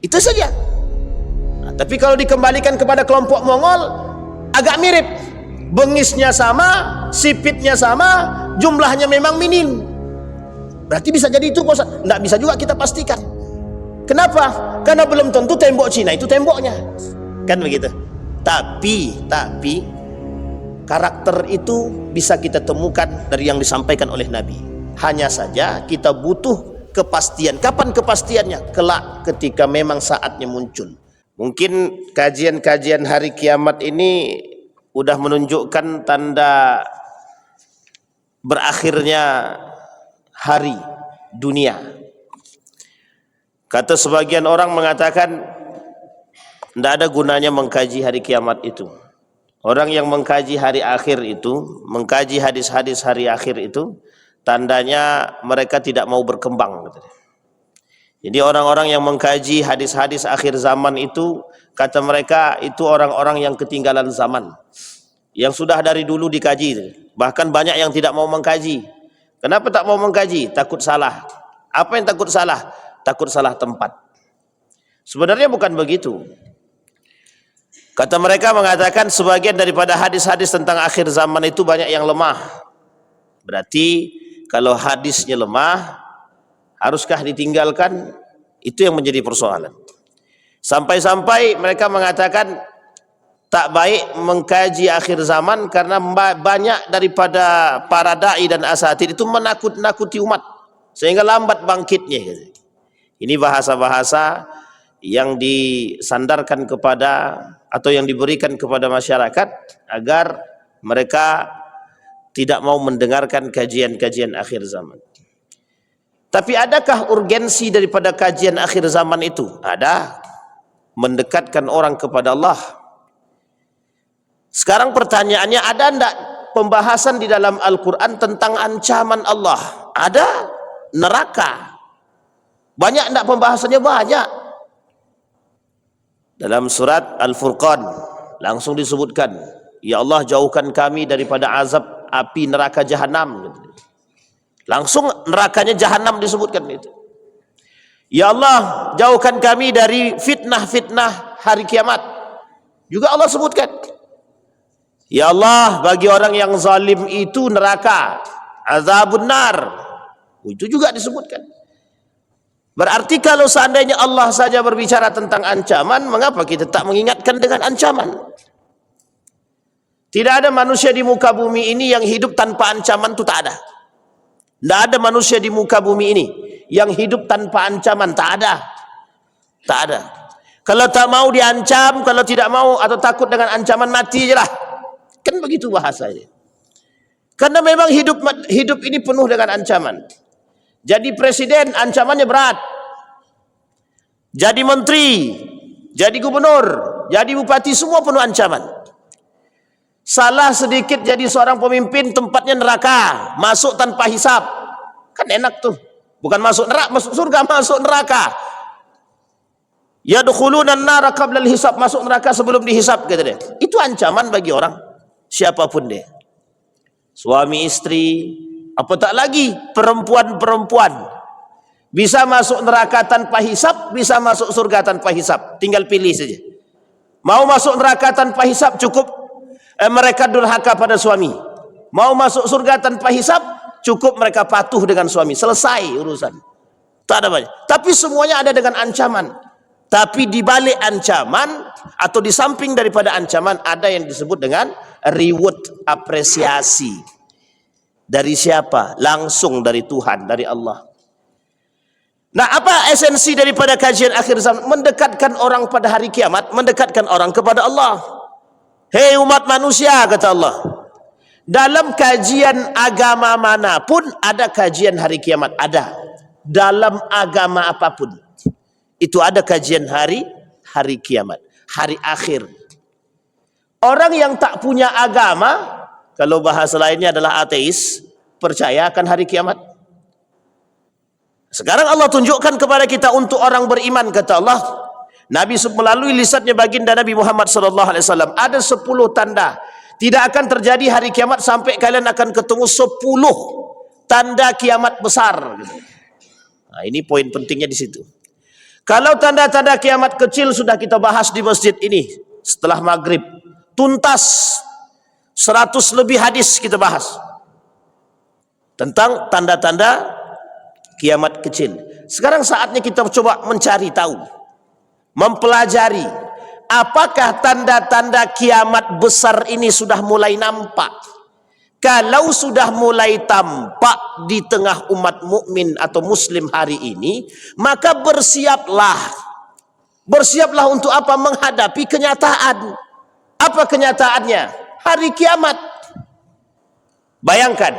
Itu saja. Nah, tapi kalau dikembalikan kepada kelompok Mongol, agak mirip. Bengisnya sama, sipitnya sama, jumlahnya memang minim. Berarti bisa jadi itu, Ustaz. Nggak bisa juga kita pastikan. Kenapa? Karena belum tentu tembok Cina itu temboknya. Kan begitu. Tapi karakter itu bisa kita temukan dari yang disampaikan oleh Nabi. Hanya saja kita butuh kepastian. Kapan kepastiannya? Kelak ketika memang saatnya muncul. Mungkin kajian-kajian hari kiamat ini udah menunjukkan tanda berakhirnya hari dunia. Kata sebagian orang mengatakan tidak ada gunanya mengkaji hari kiamat itu. Orang yang mengkaji hari akhir itu, mengkaji hadis-hadis hari akhir itu, tandanya mereka tidak mau berkembang. Jadi orang-orang yang mengkaji hadis-hadis akhir zaman itu, kata mereka itu orang-orang yang ketinggalan zaman, yang sudah dari dulu dikaji. Bahkan banyak yang tidak mau mengkaji. Kenapa tak mau mengkaji? Takut salah. Apa yang takut salah? Takut salah tempat. Sebenarnya bukan begitu. Kata mereka mengatakan sebagian daripada hadis-hadis tentang akhir zaman itu banyak yang lemah. Berarti kalau hadisnya lemah, haruskah ditinggalkan? Itu yang menjadi persoalan. Sampai-sampai mereka mengatakan tak baik mengkaji akhir zaman karena banyak daripada para dai dan asatid itu menakut-nakuti umat sehingga lambat bangkitnya. Ini bahasa-bahasa yang disandarkan kepada atau yang diberikan kepada masyarakat agar mereka tidak mau mendengarkan kajian-kajian akhir zaman. Tapi adakah urgensi daripada kajian akhir zaman itu? Ada. Mendekatkan orang kepada Allah. Sekarang pertanyaannya, ada enggak pembahasan di dalam Al-Quran tentang ancaman Allah? Ada. Neraka. Banyak enggak pembahasannya? Banyak. Dalam surat Al-Furqan langsung disebutkan, ya Allah jauhkan kami daripada azab api neraka jahanam. Langsung nerakanya jahanam disebutkan itu. Ya Allah jauhkan kami dari fitnah-fitnah hari kiamat. Juga Allah sebutkan. Ya Allah bagi orang yang zalim itu neraka, azabun nar. Itu juga disebutkan. Berarti kalau seandainya Allah saja berbicara tentang ancaman, mengapa kita tak mengingatkan dengan ancaman? Tidak ada manusia di muka bumi ini yang hidup tanpa ancaman, itu tak ada. Tidak ada manusia di muka bumi ini yang hidup tanpa ancaman, tak ada. Tak ada. Kalau tak mau diancam, kalau tidak mau atau takut dengan ancaman, mati je lah. Kan begitu bahasanya. Karena memang hidup ini penuh dengan ancaman. Jadi presiden ancamannya berat. Jadi menteri, jadi gubernur, jadi bupati, semua penuh ancaman. Salah sedikit jadi seorang pemimpin, tempatnya neraka, masuk tanpa hisab. Kan enak tuh. Bukan masuk neraka, masuk surga, masuk neraka. Yadkhuluna an-nara qabla al-hisab, masuk neraka sebelum dihisab, kata dia. Itu ancaman bagi orang siapapun dia. Suami istri, apa tak lagi perempuan-perempuan bisa masuk neraka tanpa hisab, bisa masuk surga tanpa hisab, tinggal pilih saja. Mau masuk neraka tanpa hisab, cukup mereka durhaka pada suami. Mau masuk surga tanpa hisab, cukup mereka patuh dengan suami, selesai urusan. Tak ada banyak. Tapi semuanya ada dengan ancaman. Tapi di balik ancaman atau di samping daripada ancaman ada yang disebut dengan reward, apresiasi. Dari siapa? Langsung dari Tuhan, dari Allah. Nah, apa esensi daripada kajian akhir zaman? Mendekatkan orang pada hari kiamat, mendekatkan orang kepada Allah. Hei umat manusia, kata Allah, dalam kajian agama manapun ada kajian hari kiamat. Ada. Dalam agama apapun itu ada kajian hari kiamat, hari akhir. Orang yang tak punya agama, kalau bahasa lainnya adalah ateis, percaya akan hari kiamat. Sekarang Allah tunjukkan kepada kita untuk orang beriman, kata Allah, Nabi melalui lisannya baginda Nabi Muhammad SAW, ada 10 tanda. Tidak akan terjadi hari kiamat sampai kalian akan ketemu 10 tanda kiamat besar. Nah, ini poin pentingnya di situ. Kalau tanda-tanda kiamat kecil sudah kita bahas di masjid ini setelah maghrib, tuntas 100 lebih hadis kita bahas tentang tanda-tanda kiamat kecil. Sekarang saatnya kita coba mencari tahu, mempelajari apakah tanda-tanda kiamat besar ini sudah mulai nampak. Kalau sudah mulai tampak di tengah umat mukmin atau muslim hari ini, maka bersiaplah. Bersiaplah untuk apa? Menghadapi kenyataan. Apa kenyataannya? Hari kiamat. Bayangkan.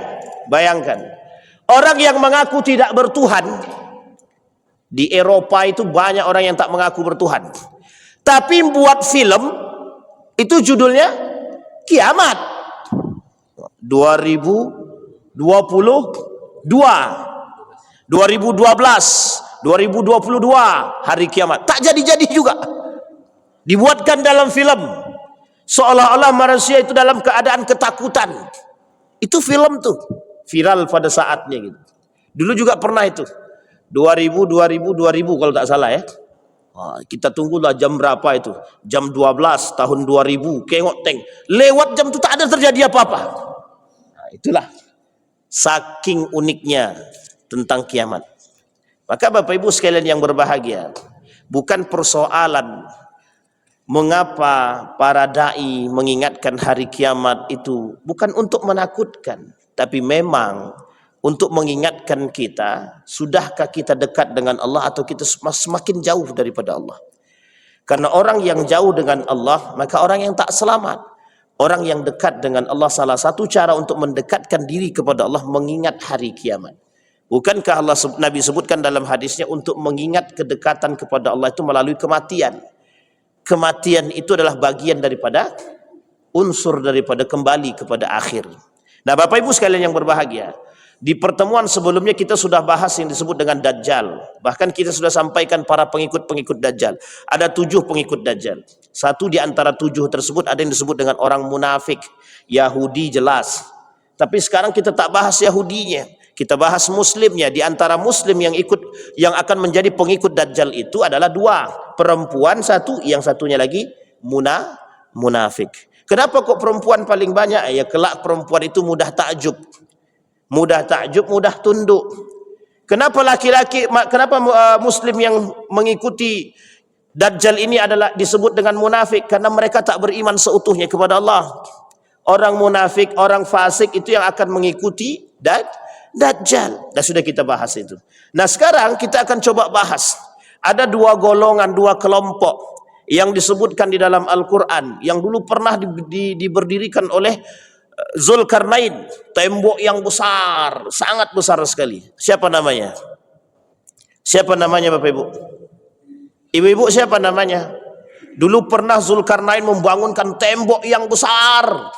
Orang yang mengaku tidak bertuhan, di Eropa itu banyak orang yang tak mengaku bertuhan. Tapi buat film, itu judulnya kiamat. 2022, 2012, 2022 hari kiamat. Tak jadi-jadi juga. Dibuatkan dalam film. Seolah-olah manusia itu dalam keadaan ketakutan. Itu film tuh. Viral pada saatnya gitu. Dulu juga pernah itu. 2000 kalau tak salah ya. Kita tunggulah jam berapa itu. Jam 12 tahun 2000. Kengok tank. Lewat jam itu tak ada terjadi apa-apa. Itulah saking uniknya tentang kiamat. Maka Bapak Ibu sekalian yang berbahagia, bukan persoalan mengapa para dai mengingatkan hari kiamat itu bukan untuk menakutkan, tapi memang untuk mengingatkan kita, sudahkah kita dekat dengan Allah atau kita semakin jauh daripada Allah. Karena orang yang jauh dengan Allah, maka orang yang tak selamat. Orang yang dekat dengan Allah, salah satu cara untuk mendekatkan diri kepada Allah mengingat hari kiamat. Bukankah Nabi sebutkan dalam hadisnya untuk mengingat kedekatan kepada Allah itu melalui kematian. Kematian itu adalah bagian daripada unsur daripada kembali kepada akhir. Nah, Bapak Ibu sekalian yang berbahagia, di pertemuan sebelumnya kita sudah bahas yang disebut dengan Dajjal. Bahkan kita sudah sampaikan para pengikut-pengikut Dajjal. Ada 7 pengikut Dajjal. Satu di antara 7 tersebut ada yang disebut dengan orang munafik. Yahudi jelas. Tapi sekarang kita tak bahas Yahudinya. Kita bahas Muslimnya. Di antara Muslim yang akan menjadi pengikut Dajjal itu adalah 2. Perempuan 1, yang satunya lagi munafik. Kenapa kok perempuan paling banyak? Ya kelak perempuan itu mudah takjub. Mudah tunduk. Kenapa Muslim yang mengikuti Dajjal ini adalah disebut dengan munafik? Karena mereka tak beriman seutuhnya kepada Allah. Orang munafik, orang fasik itu yang akan mengikuti Dajjal. Dan sudah kita bahas itu. Nah sekarang kita akan coba bahas. Ada 2 golongan, 2 kelompok yang disebutkan di dalam Al-Quran. Yang dulu pernah diberdirikan oleh Zulkarnain, tembok yang besar, sangat besar sekali. Siapa namanya? Siapa namanya Bapak Ibu? Ibu-ibu siapa namanya? Dulu pernah Zulkarnain membangunkan tembok yang besar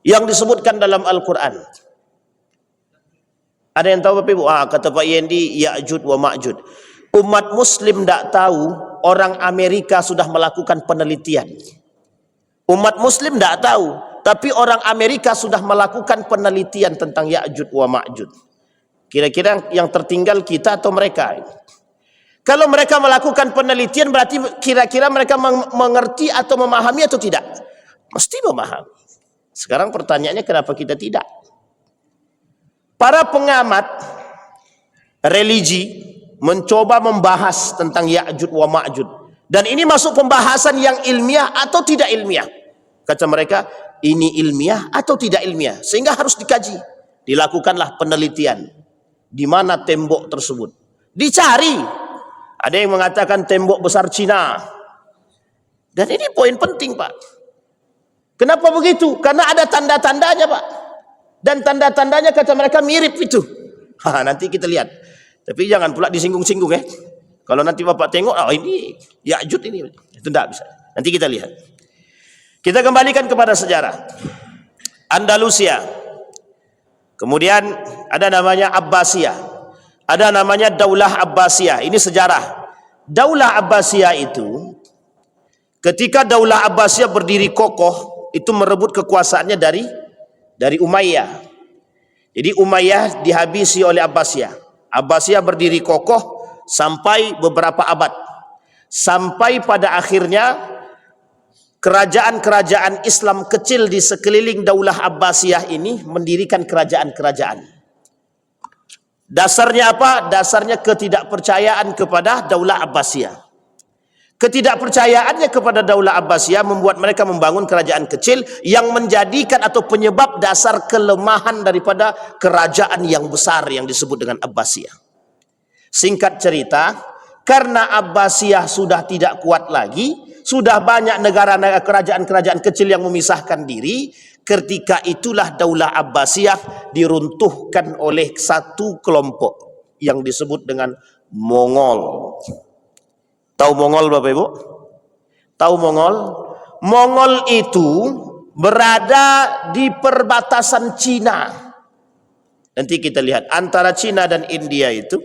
yang disebutkan dalam Al-Quran. Ada yang tahu Bapak Ibu? Kata Pak Yendi, Ya'jud wa Ma'jud. Umat Muslim tak tahu, orang Amerika sudah melakukan penelitian. Umat Muslim tak tahu, tapi orang Amerika sudah melakukan penelitian tentang Ya'jud wa Ma'jud. Kira-kira yang tertinggal kita atau mereka? Kalau mereka melakukan penelitian berarti kira-kira mereka mengerti atau memahami atau tidak? Mesti memahami. Sekarang pertanyaannya kenapa kita tidak? Para pengamat religi mencoba membahas tentang Ya'jud wa Ma'jud. Dan ini masuk pembahasan yang ilmiah atau tidak ilmiah. Kata mereka, ini ilmiah atau tidak ilmiah, sehingga harus dikaji. Dilakukanlah penelitian di mana tembok tersebut, dicari. Ada yang mengatakan tembok besar Cina, dan ini poin penting Pak. Kenapa begitu? Karena ada tanda-tandanya Pak, dan tanda-tandanya kata mereka mirip itu. Nanti kita lihat, tapi jangan pula disinggung-singgung ya. Kalau nanti Bapak tengok, ini Ya'jud ini, itu tidak bisa. Nanti kita lihat. Kita kembalikan kepada sejarah Andalusia. Kemudian ada namanya Abbasiyah. Ada namanya Daulah Abbasiyah. Ini sejarah. Daulah Abbasiyah itu, ketika Daulah Abbasiyah berdiri kokoh, itu merebut kekuasaannya dari Umayyah. Jadi Umayyah dihabisi oleh Abbasiyah. Abbasiyah berdiri kokoh sampai beberapa abad, sampai pada akhirnya kerajaan-kerajaan Islam kecil di sekeliling Daulah Abbasiyah ini mendirikan kerajaan-kerajaan. Dasarnya apa? Dasarnya ketidakpercayaan kepada Daulah Abbasiyah. Ketidakpercayaannya kepada Daulah Abbasiyah membuat mereka membangun kerajaan kecil yang menjadikan atau penyebab dasar kelemahan daripada kerajaan yang besar yang disebut dengan Abbasiyah. Singkat cerita, karena Abbasiyah sudah tidak kuat lagi, sudah banyak negara-negara kerajaan-kerajaan kecil yang memisahkan diri, ketika itulah Daulah Abbasiyah diruntuhkan oleh satu kelompok yang disebut dengan Mongol. Tahu Mongol Bapak Ibu? Tahu Mongol? Mongol itu berada di perbatasan Cina. Nanti kita lihat antara Cina dan India itu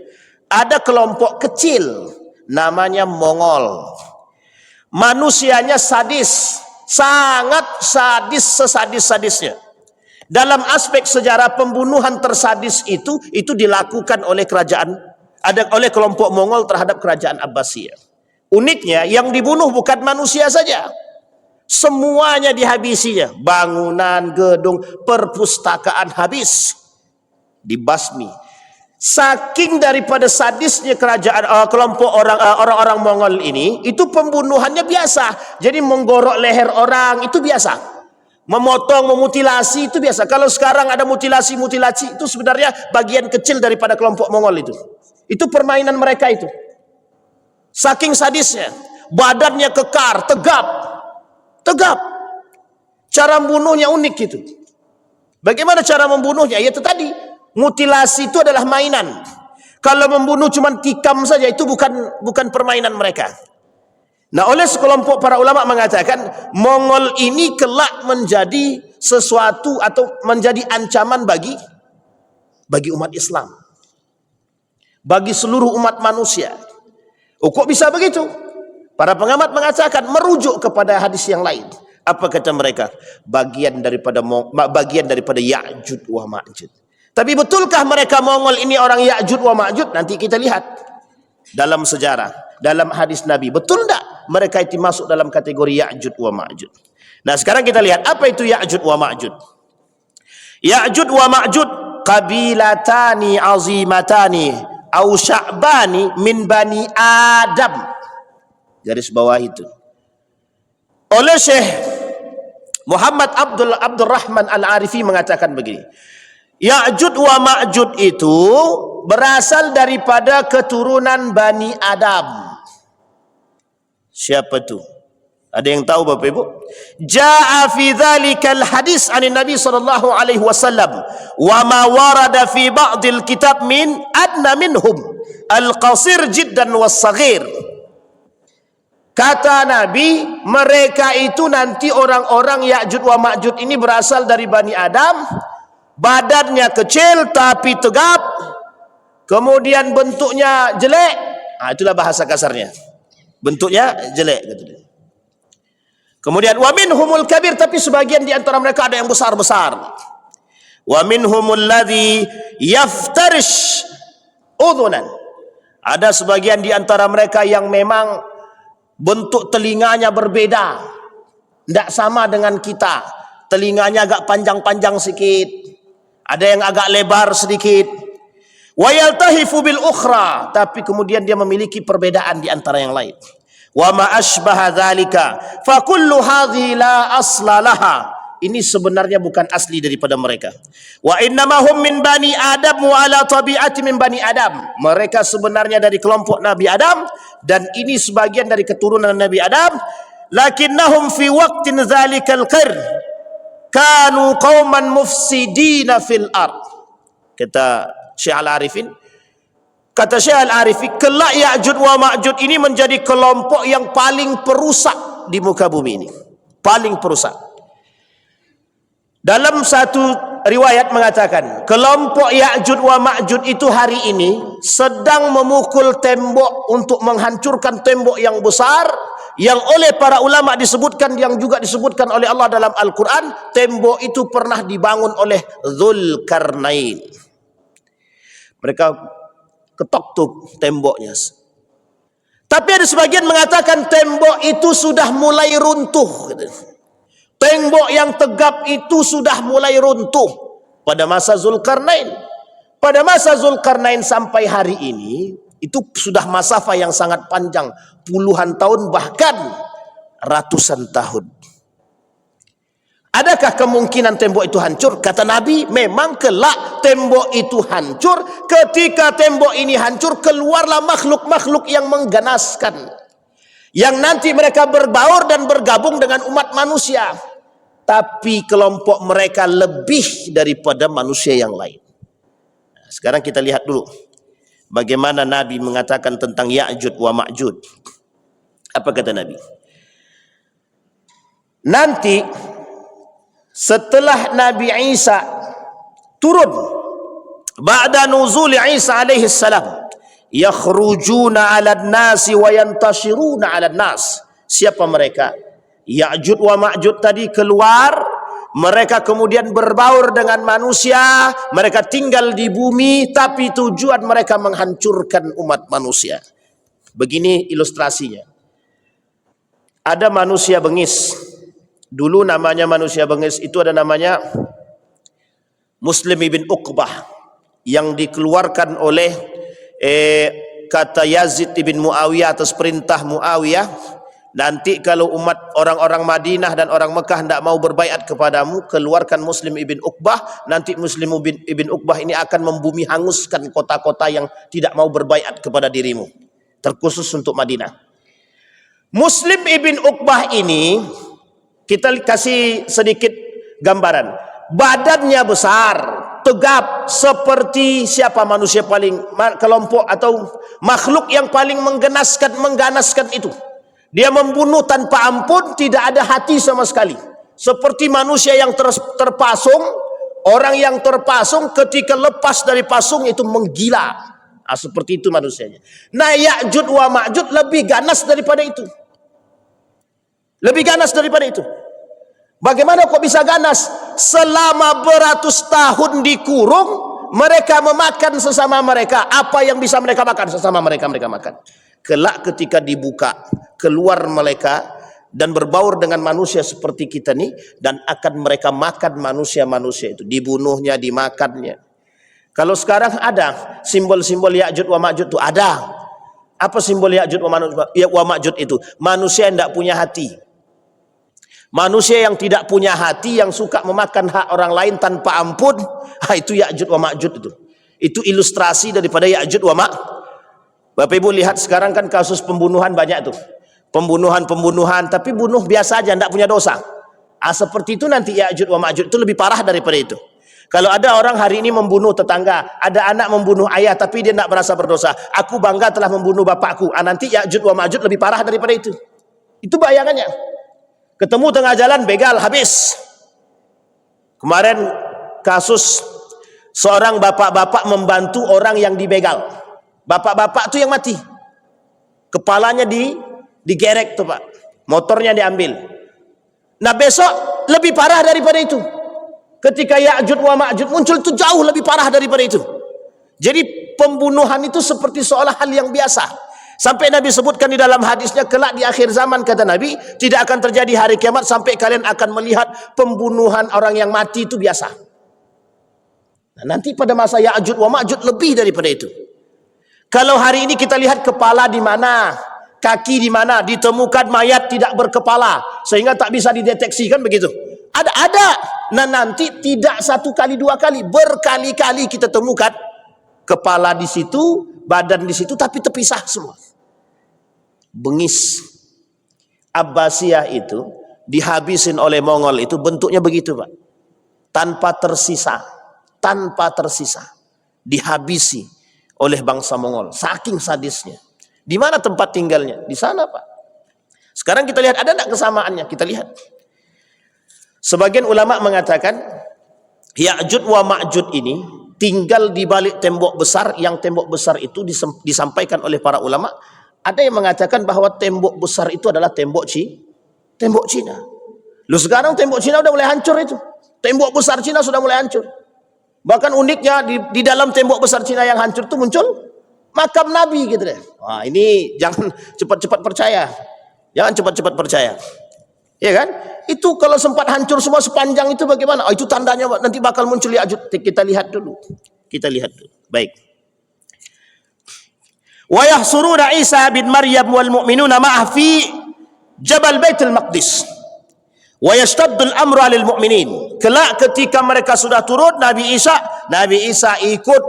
ada kelompok kecil namanya Mongol. Manusianya sadis, sangat sadis, sesadis-sadisnya. Dalam aspek sejarah pembunuhan tersadis itu dilakukan oleh oleh kelompok Mongol terhadap kerajaan Abbasiyah. Uniknya yang dibunuh bukan manusia saja, semuanya dihabisinya. Bangunan, gedung, perpustakaan habis, dibasmi. Saking daripada sadisnya kerajaan kelompok orang-orang Mongol ini, itu pembunuhannya biasa. Jadi menggorok leher orang itu biasa, memotong, memutilasi itu biasa. Kalau sekarang ada mutilasi itu sebenarnya bagian kecil daripada kelompok Mongol itu. Itu permainan mereka itu. Saking sadisnya, badannya kekar, tegap. Cara membunuhnya unik gitu. Bagaimana cara membunuhnya? Ya itu tadi, mutilasi itu adalah mainan. Kalau membunuh cuma tikam saja itu bukan permainan mereka. Nah, oleh sekelompok para ulama mengatakan Mongol ini kelak menjadi sesuatu atau menjadi ancaman bagi umat Islam, bagi seluruh umat manusia. Oh, kok bisa begitu? Para pengamat mengatakan merujuk kepada hadis yang lain. Apa kata mereka? Bagian daripada Ya'jud wa Ma'jud. Tapi betulkah mereka Mongol ini orang Ya'jud wa Ma'jud? Nanti kita lihat dalam sejarah, dalam hadis Nabi. Betul tak mereka itu masuk dalam kategori Ya'jud wa Ma'jud? Nah, sekarang kita lihat apa itu Ya'jud wa Ma'jud. Ya'jud wa Ma'jud qabilatani azimatani au sya'bani min bani Adam. Garis bawah itu. Oleh Syekh Muhammad Abdurrahman Al-Arifi mengatakan begini. Ya'jud wa Ma'jud itu berasal daripada keturunan Bani Adam. Siapa tu? Ada yang tahu Bapak Ibu? Ja'a fi dzalikal hadis anin Nabi sallallahu alaihi wasallam wa ma warada fi ba'dil kitab min adna minhum al-qasir jiddan was-saghir. Kata Nabi, mereka itu nanti orang-orang Ya'jud wa Ma'jud ini berasal dari Bani Adam, badannya kecil tapi tegap, kemudian bentuknya jelek. Itulah bahasa kasarnya. Bentuknya jelek kata dia. Kemudian wa minhumul kabir, tapi sebagian di antara mereka ada yang besar-besar. Wa minhumul ladzi yaftarish udhunan. Ada sebagian di antara mereka yang memang bentuk telinganya berbeda. Tidak sama dengan kita. Telinganya agak panjang-panjang sedikit. Ada yang agak lebar sedikit. Wa yaltahifu bil ukhra, tapi kemudian dia memiliki perbedaan di antara yang lain. Wa ma asbaha dzalika fa kullu hadhihi la asla laha. Ini sebenarnya bukan asli daripada mereka. Wa innamahum min bani Adam wa ala tabi'ati min bani Adam. Mereka sebenarnya dari kelompok Nabi Adam dan ini sebagian dari keturunan Nabi Adam. Lakinnahum fi waqtin dzalikal qarn kanu qauman mufsidina fil ard. Kata Syekh Al-Arifin, kata Syekh Al-Arifi, kelak Ya'jud wa Ma'jud ini menjadi kelompok yang paling perusak di muka bumi ini. Paling perusak. Dalam satu riwayat mengatakan, kelompok Ya'jud wa Ma'jud itu hari ini sedang memukul tembok untuk menghancurkan tembok yang besar, yang oleh para ulama disebutkan, yang juga disebutkan oleh Allah dalam Al-Quran, tembok itu pernah dibangun oleh Dzulkarnain. Mereka ketok tuh temboknya. Tapi ada sebagian mengatakan tembok itu sudah mulai runtuh. Tembok yang tegap itu sudah mulai runtuh pada masa Zulkarnain. Pada masa Zulkarnain sampai hari ini, itu sudah masafa yang sangat panjang, puluhan tahun bahkan ratusan tahun. Adakah kemungkinan tembok itu hancur? Kata Nabi, memang kelak tembok itu hancur. Ketika tembok ini hancur, keluarlah makhluk-makhluk yang mengganaskan, yang nanti mereka berbaur dan bergabung dengan umat manusia. Tapi kelompok mereka lebih daripada manusia yang lain. Nah, sekarang kita lihat dulu bagaimana Nabi mengatakan tentang Ya'jud wa Ma'jud. Apa kata Nabi? Nanti setelah Nabi Isa turun, ba'da nuzul Isa alaihi salam, yakhrujuna 'alan nasi wa yantashiruna 'alan nas. Siapa mereka? Ya'jud wa Ma'jud tadi keluar, mereka kemudian berbaur dengan manusia, mereka tinggal di bumi, tapi tujuan mereka menghancurkan umat manusia. Begini ilustrasinya. Ada manusia bengis. Dulu namanya manusia bengis itu ada namanya Muslim ibn Uqbah, yang dikeluarkan oleh kata Yazid ibn Muawiyah atas perintah Muawiyah. Nanti kalau umat orang-orang Madinah dan orang Mekah tidak mau berbaiat kepadamu, keluarkan Muslim ibn Uqbah. Nanti Muslim ibn Uqbah ini akan membumi hanguskan kota-kota yang tidak mau berbaiat kepada dirimu, terkhusus untuk Madinah. Muslim ibn Uqbah ini, kita kasih sedikit gambaran. Badannya besar, tegap, seperti siapa manusia paling, kelompok atau makhluk yang paling mengganaskan itu. Dia membunuh tanpa ampun, tidak ada hati sama sekali. Seperti manusia yang terpasung, orang yang terpasung ketika lepas dari pasung itu menggila. Nah, seperti itu manusianya. Nah, Ya'jud wa Ma'jud lebih ganas daripada itu. Lebih ganas daripada itu. Bagaimana kok bisa ganas? Selama beratus tahun dikurung, mereka memakan sesama mereka. Apa yang bisa mereka makan? Sesama mereka makan. Kelak ketika dibuka, keluar mereka dan berbaur dengan manusia seperti kita nih, dan akan mereka makan manusia-manusia itu, dibunuhnya, dimakannya. Kalau sekarang ada simbol-simbol Ya'jud wa Ma'jud itu ada. Apa simbol Ya'jud wa Ma'jud itu? Manusia yang tidak punya hati. Manusia yang tidak punya hati, yang suka memakan hak orang lain tanpa ampun, itu Ya'jud wa Ma'jud itu. Itu ilustrasi daripada Ya'jud wa Ma'jud. Bapak Ibu lihat sekarang kan kasus pembunuhan banyak tuh. Pembunuhan, tapi bunuh biasa aja, tidak punya dosa. Seperti itu nanti Ya'jud wa Ma'jud itu lebih parah daripada itu. Kalau ada orang hari ini membunuh tetangga, ada anak membunuh ayah, tapi dia tidak merasa berdosa. Aku bangga telah membunuh bapakku. Nanti Ya'jud wa Ma'jud lebih parah daripada itu. Itu bayangannya. Ketemu tengah jalan, begal, habis. Kemarin kasus seorang bapak-bapak membantu orang yang dibegal. Bapak-bapak itu yang mati. Kepalanya digerek tuh Pak. Motornya diambil. Nah besok lebih parah daripada itu. Ketika Ya'jud wa Ma'jud muncul itu jauh lebih parah daripada itu. Jadi pembunuhan itu seperti seolah hal yang biasa. Sampai Nabi sebutkan di dalam hadisnya, kelak di akhir zaman kata Nabi, tidak akan terjadi hari kiamat sampai kalian akan melihat pembunuhan orang yang mati itu biasa. Nah, nanti pada masa Ya'jud wa Ma'jud lebih daripada itu. Kalau hari ini kita lihat kepala di mana, kaki di mana, ditemukan mayat tidak berkepala sehingga tak bisa dideteksi, kan begitu. Ada. Nah nanti tidak satu kali dua kali, berkali-kali kita temukan kepala di situ, badan di situ, tapi terpisah semua. Bengis Abbasiyah itu dihabisin oleh Mongol itu bentuknya begitu Pak. Tanpa tersisa. Dihabisi oleh bangsa Mongol. Saking sadisnya. Di mana tempat tinggalnya? Di sana Pak. Sekarang kita lihat ada tidak kesamaannya? Kita lihat. Sebagian ulama mengatakan Ya'jud wa Ma'jud ini tinggal di balik tembok besar, yang tembok besar itu disampaikan oleh para ulama. Ada yang mengatakan bahwa tembok besar itu adalah tembok Cina. Lu sekarang tembok Cina udah mulai hancur itu. Tembok besar Cina sudah mulai hancur. Bahkan uniknya di dalam tembok besar Cina yang hancur itu muncul makam Nabi gitu deh. Wah, ini jangan cepat-cepat percaya. Jangan cepat-cepat percaya. Ya kan? Itu kalau sempat hancur semua sepanjang itu bagaimana? Oh, itu tandanya nanti bakal muncul Ya'juj. Kita lihat dulu. Kita lihat dulu. Baik. Wa yahsuruna Isa bin Maryam wal mu'minuna ma'ah fi Jabal Baitul Maqdis. Wa yashtaddul amru 'alal mu'minin. Kelak ketika mereka sudah turun, Nabi Isa ikut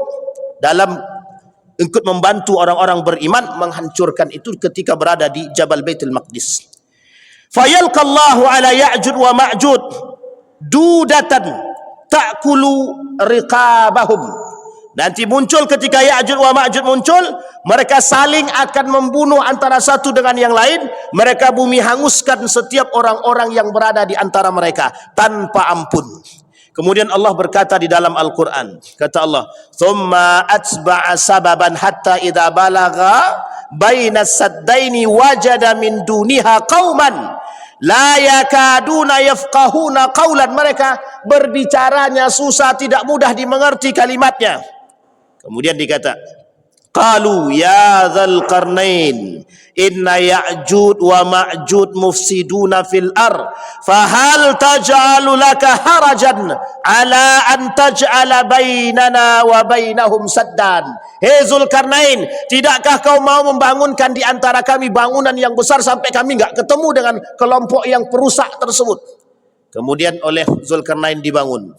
membantu orang-orang beriman menghancurkan itu ketika berada di Jabal Baitul Maqdis. Fayalqallahu ala Ya'juj wa Ma'juj dudatan ta'kulu riqabahum. Nanti muncul ketika Ya'juj wa Ma'juj muncul, mereka saling akan membunuh antara satu dengan yang lain. Mereka bumi hanguskan setiap orang-orang yang berada di antara mereka tanpa ampun. Kemudian Allah berkata di dalam Al-Quran, kata Allah, "Thumma atba'a sababan hatta idza balagha baina saddaini wajada min duniha qauman la yakaduna yafqahuna qawlan." Mereka berbicaranya susah, tidak mudah dimengerti kalimatnya. Kemudian dikata, qalu ya dzal qarnain inna Ya'juj wa Ma'juj mufsiduna fil ard fahal taj'alu laka harajan ala an taj'ala bainana wa bainahum saddan. Hei Zulkarnain, tidakkah kau mau membangunkan di antara kami bangunan yang besar sampai kami enggak ketemu dengan kelompok yang perusak tersebut? Kemudian oleh Zulkarnain dibangun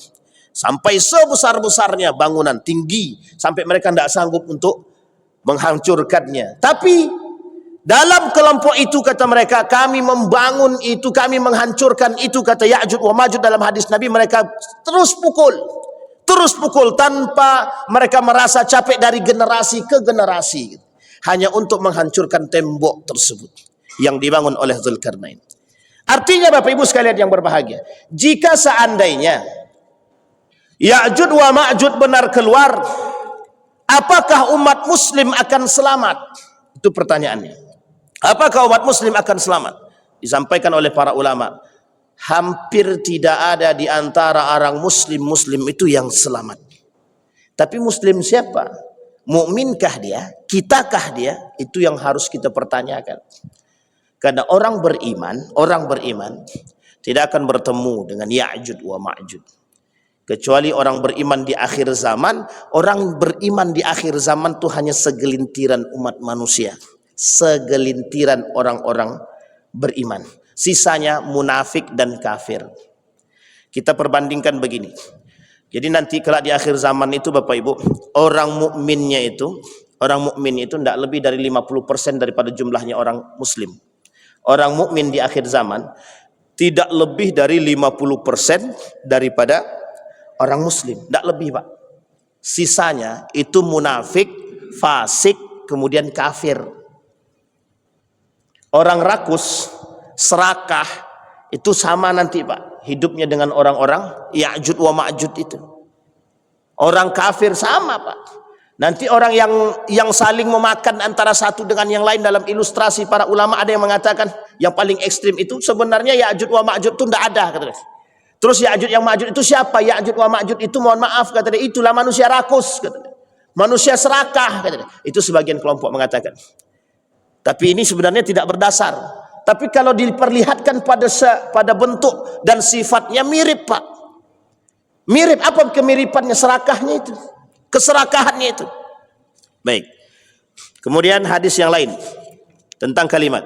sampai sebesar-besarnya bangunan tinggi sampai mereka tidak sanggup untuk menghancurkannya. Tapi dalam kelompok itu kata mereka, kami membangun itu, kami menghancurkan itu, kata Ya'juj wa Ma'juj dalam hadis Nabi. Mereka terus pukul tanpa mereka merasa capek dari generasi ke generasi, hanya untuk menghancurkan tembok tersebut yang dibangun oleh Zulkarnain. Artinya Bapak Ibu sekalian yang berbahagia, jika seandainya Ya'juj wa Ma'juj benar keluar, apakah umat muslim akan selamat? Itu pertanyaannya. Apakah umat muslim akan selamat? Disampaikan oleh para ulama, hampir tidak ada di antara orang muslim itu yang selamat. Tapi muslim siapa? Mukminkah dia? Kitakah dia? Itu yang harus kita pertanyakan. Karena orang beriman tidak akan bertemu dengan Ya'juj wa Ma'juj. Kecuali orang beriman di akhir zaman. Orang beriman di akhir zaman itu hanya segelintiran umat manusia, segelintiran orang-orang beriman. Sisanya munafik dan kafir. Kita perbandingkan begini. Jadi nanti kelak di akhir zaman itu Bapak Ibu, orang mukmin itu tidak lebih dari 50% daripada jumlahnya orang muslim. Orang mukmin di akhir zaman tidak lebih dari 50% daripada orang muslim, tidak lebih Pak. Sisanya itu munafik, fasik, kemudian kafir. Orang rakus, serakah, itu sama nanti Pak, hidupnya dengan orang-orang Ya'juj wa Ma'juj itu. Orang kafir sama Pak. Nanti orang yang saling memakan antara satu dengan yang lain. Dalam ilustrasi para ulama ada yang mengatakan yang paling ekstrim itu sebenarnya Ya'juj wa Ma'juj itu tidak ada, katanya. Terus Ya'juj yang Ma'juj itu siapa? Ya'juj wa Ma'juj itu mohon maaf katanya, itulah manusia rakus katanya. Manusia serakah katanya. Itu sebagian kelompok mengatakan. Tapi ini sebenarnya tidak berdasar. Tapi kalau diperlihatkan pada bentuk dan sifatnya mirip Pak. Mirip, apa kemiripannya? Serakahnya itu, keserakahannya itu. Baik. Kemudian hadis yang lain tentang kalimat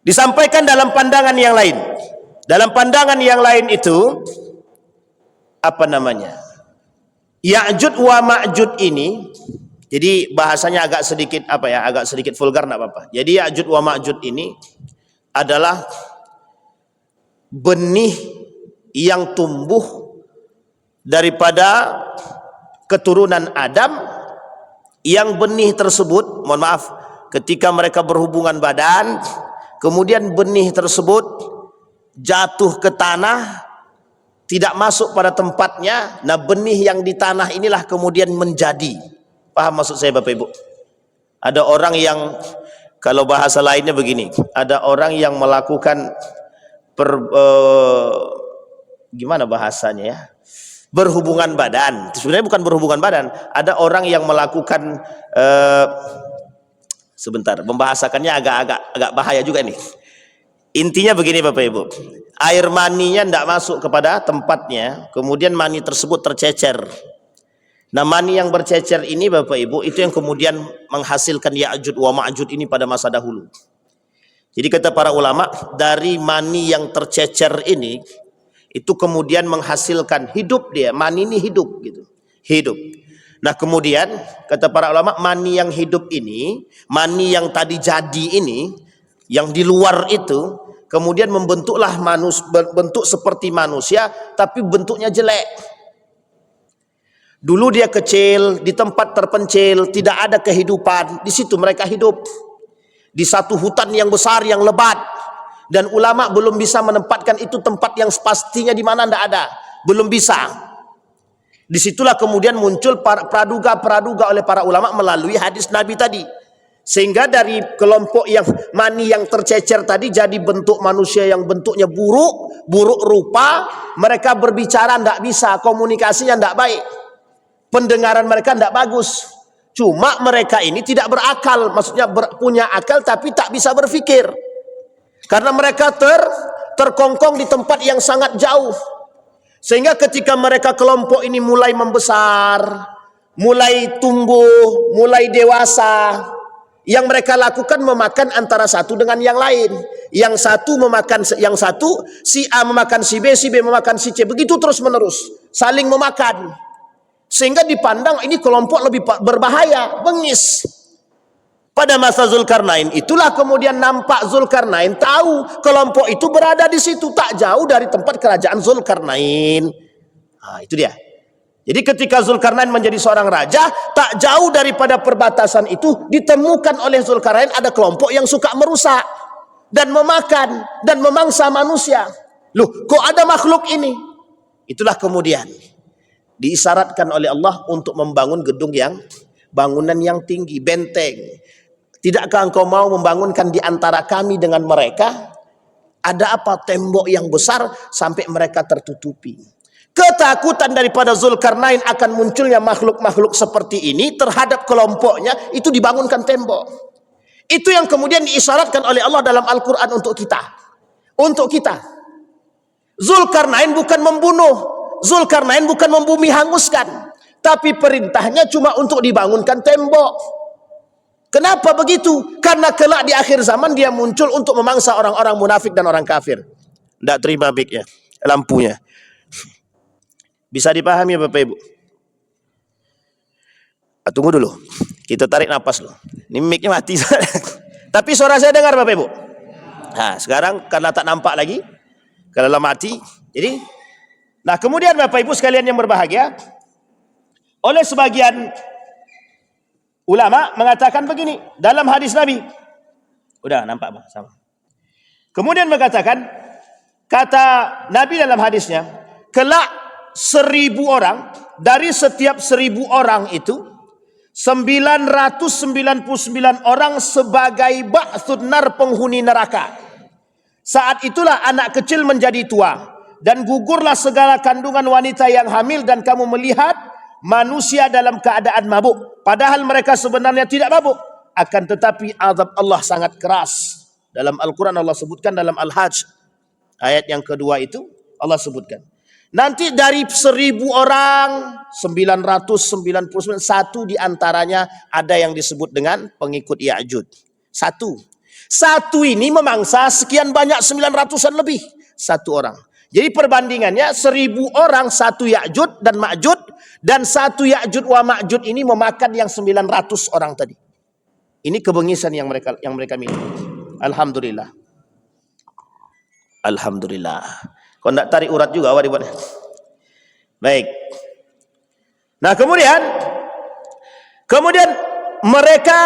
disampaikan dalam pandangan yang lain. Dalam pandangan yang lain itu apa namanya? Ya'juj wa Ma'juj ini, jadi bahasanya agak sedikit agak sedikit vulgar, enggak apa-apa. Jadi Ya'juj wa Ma'juj ini adalah benih yang tumbuh daripada keturunan Adam, yang benih tersebut, mohon maaf, ketika mereka berhubungan badan, kemudian benih tersebut jatuh ke tanah, tidak masuk pada tempatnya. Nah, benih yang di tanah inilah kemudian menjadi. Paham maksud saya Bapak Ibu? Ada orang yang, kalau bahasa lainnya begini, ada orang yang melakukan gimana bahasanya ya? berhubungan badan. Sebenarnya bukan berhubungan badan. Ada orang yang melakukan sebentar, membahasakannya agak bahaya juga nih. Intinya begini Bapak Ibu, air maninya tidak masuk kepada tempatnya, kemudian mani tersebut tercecer. Nah, mani yang bercecer ini Bapak Ibu, itu yang kemudian menghasilkan Ya'juj wa Ma'juj ini pada masa dahulu. Jadi kata para ulama, dari mani yang tercecer ini, itu kemudian menghasilkan hidup dia, mani ini hidup gitu, hidup. Nah kemudian kata para ulama, mani yang hidup ini, mani yang tadi jadi ini, yang di luar itu, kemudian membentuklah bentuk seperti manusia, tapi bentuknya jelek. Dulu dia kecil, di tempat terpencil, tidak ada kehidupan. Di situ mereka hidup. Di satu hutan yang besar, yang lebat. Dan ulama belum bisa menempatkan itu tempat yang pastinya di mana, tidak ada. Belum bisa. Disitulah kemudian muncul praduga oleh para ulama melalui hadis Nabi tadi. Sehingga dari kelompok yang mani yang tercecer tadi jadi bentuk manusia yang bentuknya buruk rupa. Mereka berbicara tidak bisa, komunikasinya tidak baik. Pendengaran mereka tidak bagus. Cuma mereka ini tidak berakal, maksudnya punya akal tapi tak bisa berpikir. Karena mereka terkongkong di tempat yang sangat jauh. Sehingga ketika mereka kelompok ini mulai membesar, mulai tumbuh, mulai dewasa, yang mereka lakukan memakan antara satu dengan yang lain. Yang satu memakan yang satu, si A memakan si B memakan si C. Begitu terus menerus, saling memakan. Sehingga dipandang ini kelompok lebih berbahaya, bengis. Pada masa Zulkarnain itulah kemudian nampak Zulkarnain tahu kelompok itu berada di situ, tak jauh dari tempat kerajaan Zulkarnain. Nah, itu dia. Jadi ketika Zulkarnain menjadi seorang raja, tak jauh daripada perbatasan itu ditemukan oleh Zulkarnain ada kelompok yang suka merusak dan memakan dan memangsa manusia. Loh, kok ada makhluk ini? Itulah kemudian diisyaratkan oleh Allah untuk membangun bangunan yang tinggi, benteng. Tidakkah engkau mau membangunkan di antara kami dengan mereka? Ada apa? Tembok yang besar sampai mereka tertutupi. Ketakutan daripada Zulkarnain akan munculnya makhluk-makhluk seperti ini terhadap kelompoknya, itu dibangunkan tembok. Itu yang kemudian diisyaratkan oleh Allah dalam Al-Quran untuk kita. Untuk kita. Zulkarnain bukan membunuh. Zulkarnain bukan membumi hanguskan, tapi perintahnya cuma untuk dibangunkan tembok. Kenapa begitu? Karena kelak di akhir zaman dia muncul untuk memangsa orang-orang munafik dan orang kafir. Tidak terima mic-nya, lampunya. Bisa dipahami Bapak Ibu? Tunggu dulu, kita tarik nafas loh. Ini mic-nya mati. Tapi suara saya dengar Bapak Ibu. Nah sekarang karena tak nampak lagi, kalau mati, jadi. Nah kemudian Bapak Ibu sekalian yang berbahagia, oleh sebagian ulama mengatakan begini dalam hadis Nabi. Udah nampak Bang? Sama. Kemudian mengatakan, kata Nabi dalam hadisnya, kelak 1000 orang, dari setiap 1000 orang itu 999 orang sebagai ba'thun nar, penghuni neraka. Saat itulah anak kecil menjadi tua dan gugurlah segala kandungan wanita yang hamil, dan kamu melihat manusia dalam keadaan mabuk, padahal mereka sebenarnya tidak mabuk. Akan tetapi azab Allah sangat keras. Dalam Al-Quran Allah sebutkan dalam Al-Hajj ayat yang kedua itu Allah sebutkan. Nanti dari 1000 orang 999 satu diantaranya ada yang disebut dengan pengikut Ya'juj. Satu ini memangsa sekian banyak 900-an lebih. Satu orang. Jadi perbandingannya 1000 orang satu Ya'juj dan Ma'juj, dan satu Ya'juj wa Ma'juj ini memakan yang 900 orang tadi. Ini kebengisan yang mereka miliki. Alhamdulillah. Alhamdulillah. Kau tidak tarik urat juga awak dibuat. Baik. Nah kemudian mereka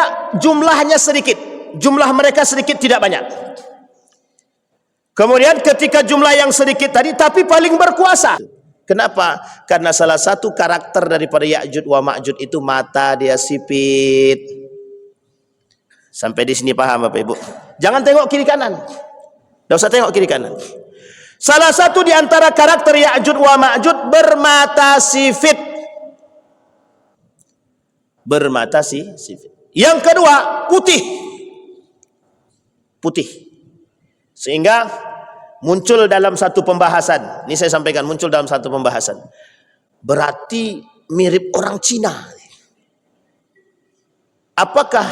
jumlahnya sedikit. Jumlah mereka sedikit, tidak banyak. Kemudian ketika jumlah yang sedikit tadi tapi paling berkuasa. Kenapa? Karena salah satu karakter daripada Ya'juj wa Ma'juj itu mata dia sipit. Sampai di sini paham Bapak Ibu? Jangan tengok kiri kanan. Tidak usah tengok kiri kanan. Salah satu di antara karakter Ya'juj wa Ma'juj bermata sifit. Bermata sifit. Yang kedua, putih. Putih. Sehingga muncul dalam satu pembahasan. Ini saya sampaikan, muncul dalam satu pembahasan. Berarti mirip orang Cina. Apakah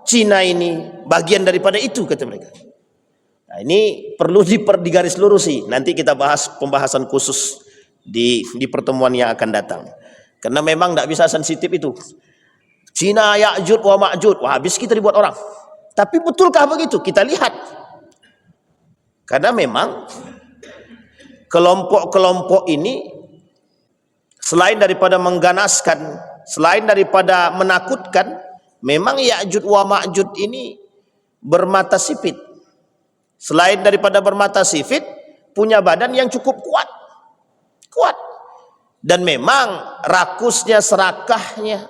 Cina ini bagian daripada itu, kata mereka. Nah, ini perlu digaris lurusi. Nanti kita bahas pembahasan khusus di pertemuan yang akan datang. Karena memang tidak bisa sensitif itu. Cina Ya'juj wa Ma'juj. Wah, habis kita dibuat orang. Tapi betulkah begitu? Kita lihat. Karena memang kelompok-kelompok ini selain daripada mengganaskan, selain daripada menakutkan, memang Ya'juj wa Ma'juj ini bermata sipit. Selain daripada bermata sifit, punya badan yang cukup kuat. Kuat. Dan memang rakusnya, serakahnya,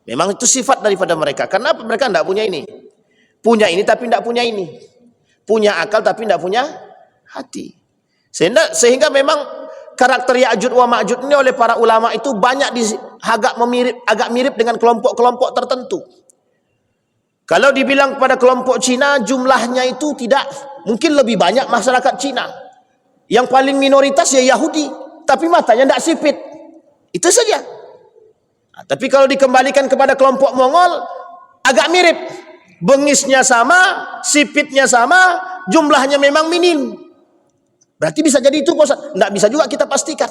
memang itu sifat daripada mereka. Karena mereka tidak punya ini. Punya ini tapi tidak punya ini. Punya akal tapi tidak punya hati. Sehingga memang karakter Ya'juj wa Ma'juj ini oleh para ulama itu banyak agak mirip dengan kelompok-kelompok tertentu. Kalau dibilang pada kelompok Cina, jumlahnya itu tidak, mungkin lebih banyak masyarakat Cina. Yang paling minoritas ya Yahudi, tapi matanya tidak sipit. Itu saja. Nah, tapi kalau dikembalikan kepada kelompok Mongol, agak mirip. Bengisnya sama, sipitnya sama, jumlahnya memang minim. Berarti bisa jadi itu, Ustaz. Tidak bisa juga kita pastikan.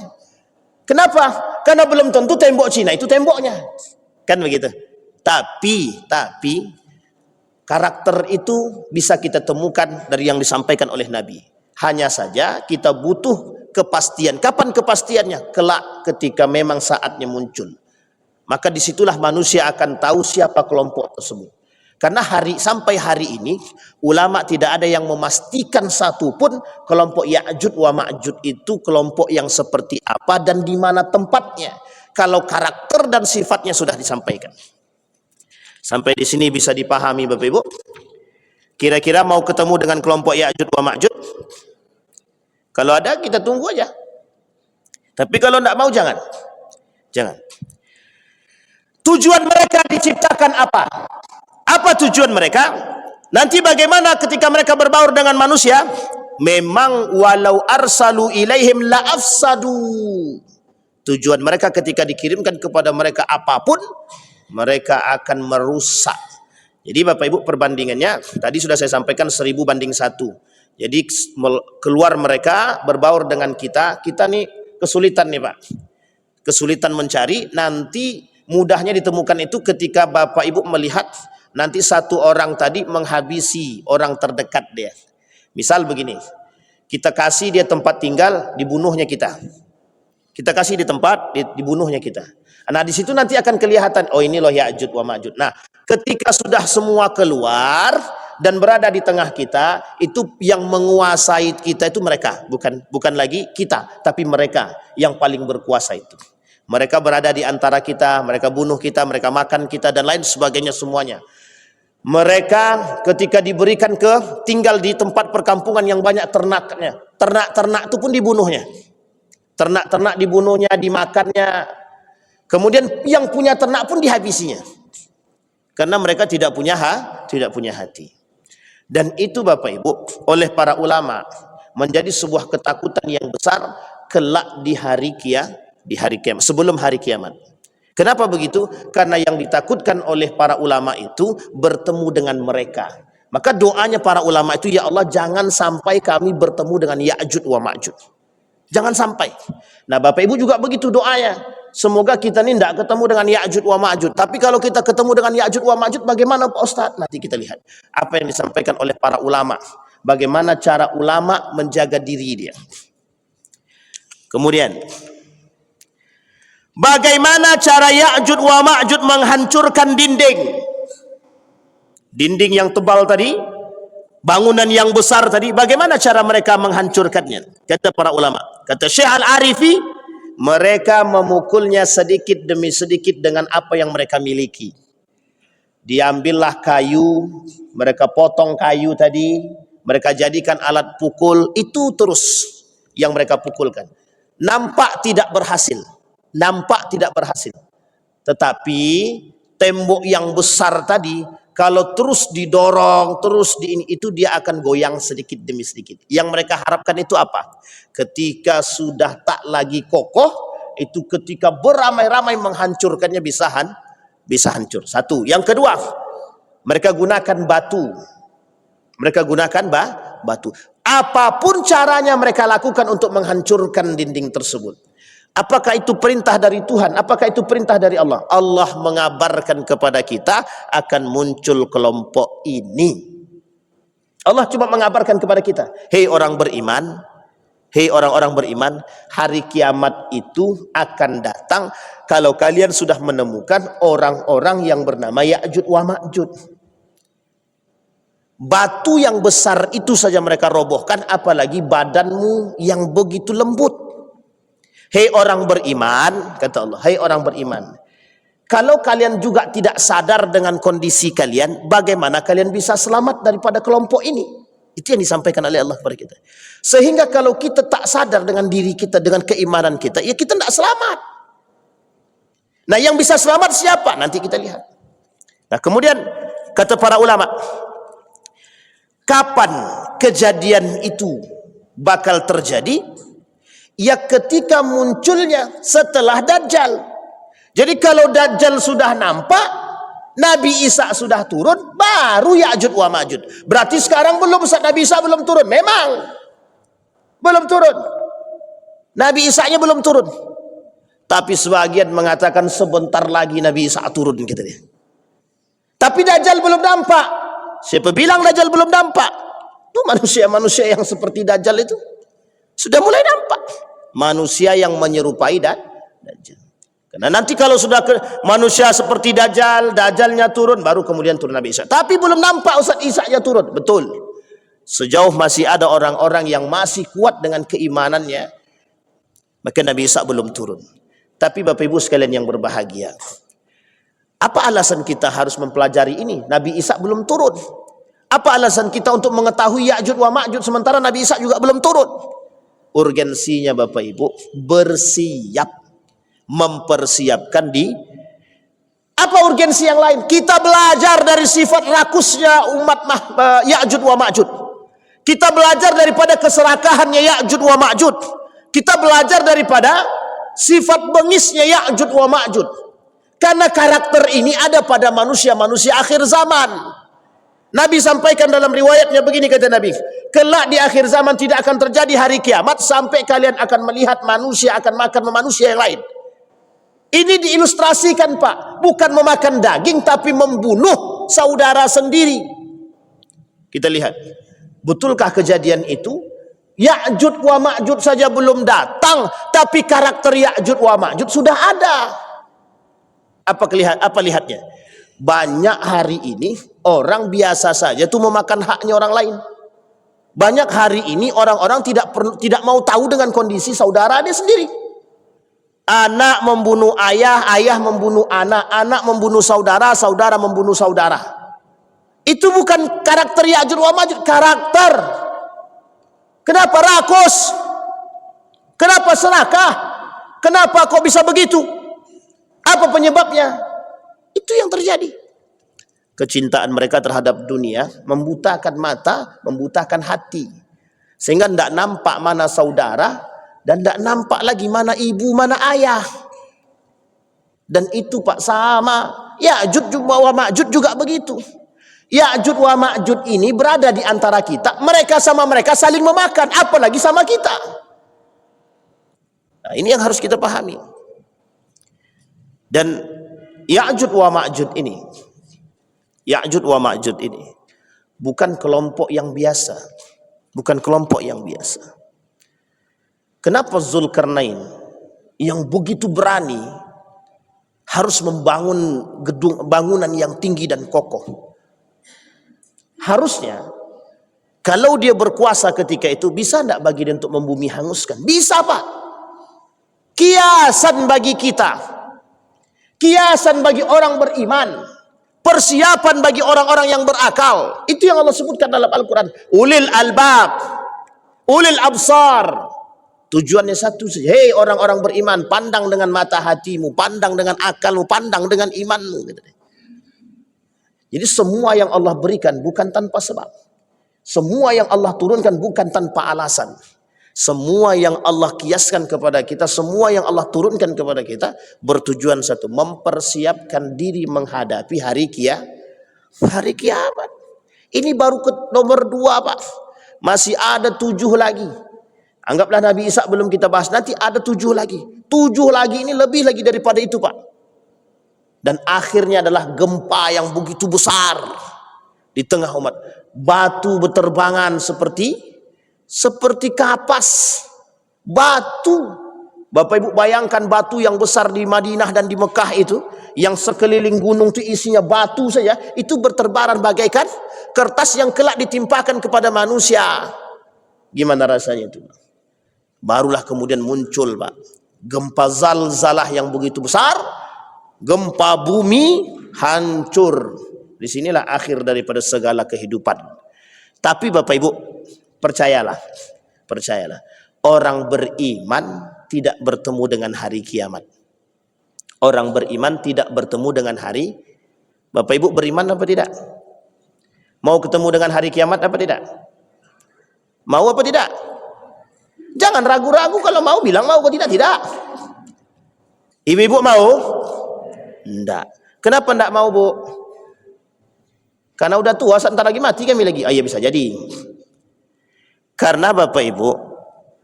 Kenapa? Karena belum tentu tembok Cina itu temboknya. Kan begitu. Tapi karakter itu bisa kita temukan dari yang disampaikan oleh Nabi. Hanya saja kita butuh kepastian. Kapan kepastiannya? Kelak ketika memang saatnya muncul. Maka disitulah manusia akan tahu siapa kelompok tersebut. Karena sampai hari ini ulama tidak ada yang memastikan satupun kelompok Ya'juj wa Ma'juj itu kelompok yang seperti apa dan di mana tempatnya. Kalau karakter dan sifatnya sudah disampaikan. Sampai di sini bisa dipahami Bapak Ibu. Kira-kira mau ketemu dengan kelompok Ya'juj wa Ma'juj? Kalau ada kita tunggu aja. Tapi kalau tidak mau jangan. Jangan. Tujuan mereka diciptakan apa? Apa tujuan mereka? Nanti bagaimana ketika mereka berbaur dengan manusia? Memang walau arsalu ilaihim la afsadu. Tujuan mereka ketika dikirimkan kepada mereka apapun, mereka akan merusak. Jadi Bapak Ibu perbandingannya tadi sudah saya sampaikan 1000 banding 1. Jadi keluar mereka berbaur dengan kita nih kesulitan nih Pak. Kesulitan mencari, nanti mudahnya ditemukan itu ketika Bapak Ibu melihat nanti satu orang tadi menghabisi orang terdekat dia. Misal begini, kita kasih dia tempat tinggal, dibunuhnya kita. Kita kasih di tempat, dibunuhnya kita. Nah di situ nanti akan kelihatan, oh ini loh Ya'juj wa Ma'juj. Nah ketika sudah semua keluar dan berada di tengah kita, itu yang menguasai kita itu mereka, bukan lagi kita, tapi mereka yang paling berkuasa itu. Mereka berada di antara kita, mereka bunuh kita, mereka makan kita dan lain sebagainya semuanya. Mereka ketika diberikan tinggal di tempat perkampungan yang banyak ternaknya, ternak-ternak itu pun dibunuhnya. Ternak-ternak dibunuhnya, dimakannya. Kemudian yang punya ternak pun dihabisinya. Karena mereka tidak punya hati. Dan itu Bapak Ibu oleh para ulama menjadi sebuah ketakutan yang besar kelak di hari kiamat, sebelum hari kiamat. Kenapa begitu? Karena yang ditakutkan oleh para ulama itu bertemu dengan mereka. Maka doanya para ulama itu, ya Allah jangan sampai kami bertemu dengan Ya'juj wa Ma'juj. Jangan sampai. Nah Bapak Ibu juga begitu doanya. Semoga kita ini tidak ketemu dengan Ya'juj wa Ma'juj. Tapi kalau kita ketemu dengan Ya'juj wa Ma'juj, bagaimana Pak Ustadz? Nanti kita lihat apa yang disampaikan oleh para ulama. Bagaimana cara ulama menjaga diri dia. Kemudian, bagaimana cara Ya'juj wa Ma'juj menghancurkan dinding? Dinding yang tebal tadi, bangunan yang besar tadi, bagaimana cara mereka menghancurkannya? Kata para ulama, kata Syekh Al-Arifi, mereka memukulnya sedikit demi sedikit dengan apa yang mereka miliki. Diambillah kayu, mereka potong kayu tadi, mereka jadikan alat pukul, itu terus yang mereka pukulkan. Nampak tidak berhasil. Nampak tidak berhasil. Tetapi tembok yang besar tadi, kalau terus didorong, terus itu dia akan goyang sedikit demi sedikit. Yang mereka harapkan itu apa? Ketika sudah tak lagi kokoh, itu ketika beramai-ramai menghancurkannya bisa hancur. Satu. Yang kedua, mereka gunakan batu. Mereka gunakan batu. Apapun caranya mereka lakukan untuk menghancurkan dinding tersebut. Apakah itu perintah dari Tuhan? Apakah itu perintah dari Allah? Allah mengabarkan kepada kita akan muncul kelompok ini. Allah cuma mengabarkan kepada kita, hei orang beriman, hei orang-orang beriman, hari kiamat itu akan datang kalau kalian sudah menemukan orang-orang yang bernama Ya'juj wa Ma'juj. Batu yang besar itu saja mereka robohkan, apalagi badanmu yang begitu lembut. Hei orang beriman, kata Allah, hei orang beriman, kalau kalian juga tidak sadar dengan kondisi kalian, bagaimana kalian bisa selamat daripada kelompok ini? Itu yang disampaikan oleh Allah kepada kita. Sehingga kalau kita tak sadar dengan diri kita, dengan keimanan kita, ya kita tidak selamat. Nah, yang bisa selamat siapa? Nanti kita lihat. Nah, kemudian kata para ulama, kapan kejadian itu bakal terjadi? Ya ketika munculnya setelah Dajjal. Jadi kalau Dajjal sudah nampak, Nabi Isa sudah turun, baru Ya'juj wa Ma'juj. Berarti sekarang belum, Nabi Isa belum turun. Memang belum turun, Nabi Isa-nya belum turun. Tapi sebagian mengatakan sebentar lagi Nabi Isa turun, kata dia. Tapi Dajjal belum nampak. Siapa bilang Dajjal belum nampak? Itu manusia-manusia yang seperti Dajjal itu sudah mulai nampak. Manusia yang menyerupai Dajjal. Karena nanti kalau sudah manusia seperti Dajjal, Dajjalnya turun, baru kemudian turun Nabi Isa. Tapi belum nampak Ustaz Isa-nya turun. Betul. Sejauh masih ada orang-orang yang masih kuat dengan keimanannya, maka Nabi Isa belum turun. Tapi Bapak Ibu sekalian yang berbahagia, apa alasan kita harus mempelajari ini? Nabi Isa belum turun. Apa alasan kita untuk mengetahui Ya'juj wa Ma'juj sementara Nabi Isa juga belum turun? Urgensinya Bapak Ibu, bersiap, mempersiapkan di apa urgensi yang lain? Kita belajar dari sifat rakusnya umat Ya'juj wa Ma'juj. Kita belajar daripada keserakahannya Ya'juj wa Ma'juj. Kita belajar daripada sifat bengisnya Ya'juj wa Ma'juj. Karena karakter ini ada pada manusia-manusia akhir zaman. Nabi sampaikan dalam riwayatnya begini, kata Nabi, kelak di akhir zaman tidak akan terjadi hari kiamat sampai kalian akan melihat manusia akan makan manusia yang lain. Ini diilustrasikan Pak, bukan memakan daging tapi membunuh saudara sendiri. Kita lihat, betulkah kejadian itu? Ya'juj wa Ma'juj saja belum datang, tapi karakter Ya'juj wa Ma'juj sudah ada. Apa lihatnya? Banyak hari ini orang biasa saja tuh memakan haknya orang lain. Banyak hari ini orang-orang tidak mau tahu dengan kondisi saudara dia sendiri. Anak membunuh ayah, ayah membunuh anak, anak membunuh saudara, saudara membunuh saudara. Itu bukan karakter Ya'juj wa Ma'juj, karakter. Kenapa rakus? Kenapa serakah? Kenapa kok bisa begitu? Apa penyebabnya? Itu yang terjadi. Kecintaan mereka terhadap dunia membutakan mata, membutakan hati. Sehingga tidak nampak mana saudara dan tidak nampak lagi mana ibu, mana ayah. Dan itu Pak sama. Ya'juj wa Ma'juj juga begitu. Ya'juj wa Ma'juj ini berada di antara kita. Mereka sama mereka saling memakan, apalagi sama kita. Nah, ini yang harus kita pahami. Dan Ya'juj wa Ma'juj ini, Ya'juj wa Ma'juj ini bukan kelompok yang biasa, bukan kelompok yang biasa. Kenapa Zulkarnain yang begitu berani harus membangun bangunan yang tinggi dan kokoh? Harusnya kalau dia berkuasa ketika itu, bisa tidak bagi dia untuk membumi hanguskan? Bisa Pak. Kiasan bagi kita, kiasan bagi orang beriman, persiapan bagi orang-orang yang berakal. Itu yang Allah sebutkan dalam Al-Quran. Ulil albab, ulil absar. Tujuannya satu saja. Hei orang-orang beriman, pandang dengan mata hatimu, pandang dengan akalmu, pandang dengan imanmu. Jadi semua yang Allah berikan bukan tanpa sebab. Semua yang Allah turunkan bukan tanpa alasan. Semua yang Allah kiaskan kepada kita, semua yang Allah turunkan kepada kita bertujuan satu, mempersiapkan diri menghadapi hari kiamat. Ini baru nomor 2, Pak. Masih ada 7 lagi. Anggaplah Nabi Isa belum kita bahas, nanti ada 7 lagi. 7 lagi ini lebih lagi daripada itu, Pak. Dan akhirnya adalah gempa yang begitu besar di tengah umat. Batu berterbangan seperti kapas. Batu. Bapak Ibu bayangkan batu yang besar di Madinah dan di Mekah itu, yang sekeliling gunung itu isinya batu saja, itu berterbaran bagaikan kertas yang kelak ditimpakan kepada manusia. Gimana rasanya itu? Barulah kemudian muncul, Pak, gempa zalzalah yang begitu besar, gempa bumi hancur. Disinilah akhir daripada segala kehidupan. Tapi Bapak Ibu, percayalah, orang beriman tidak bertemu dengan hari kiamat. Orang beriman tidak bertemu dengan hari. Bapak Ibu beriman apa tidak? Mau ketemu dengan hari kiamat apa tidak? Mau apa tidak? Jangan ragu-ragu, kalau mau bilang mau, kalau tidak, tidak. Ibu-ibu mau? Tidak. Kenapa tidak mau, Bu? Karena udah tua, sebentar lagi mati kami lagi. Ya bisa jadi. Karena Bapak Ibu,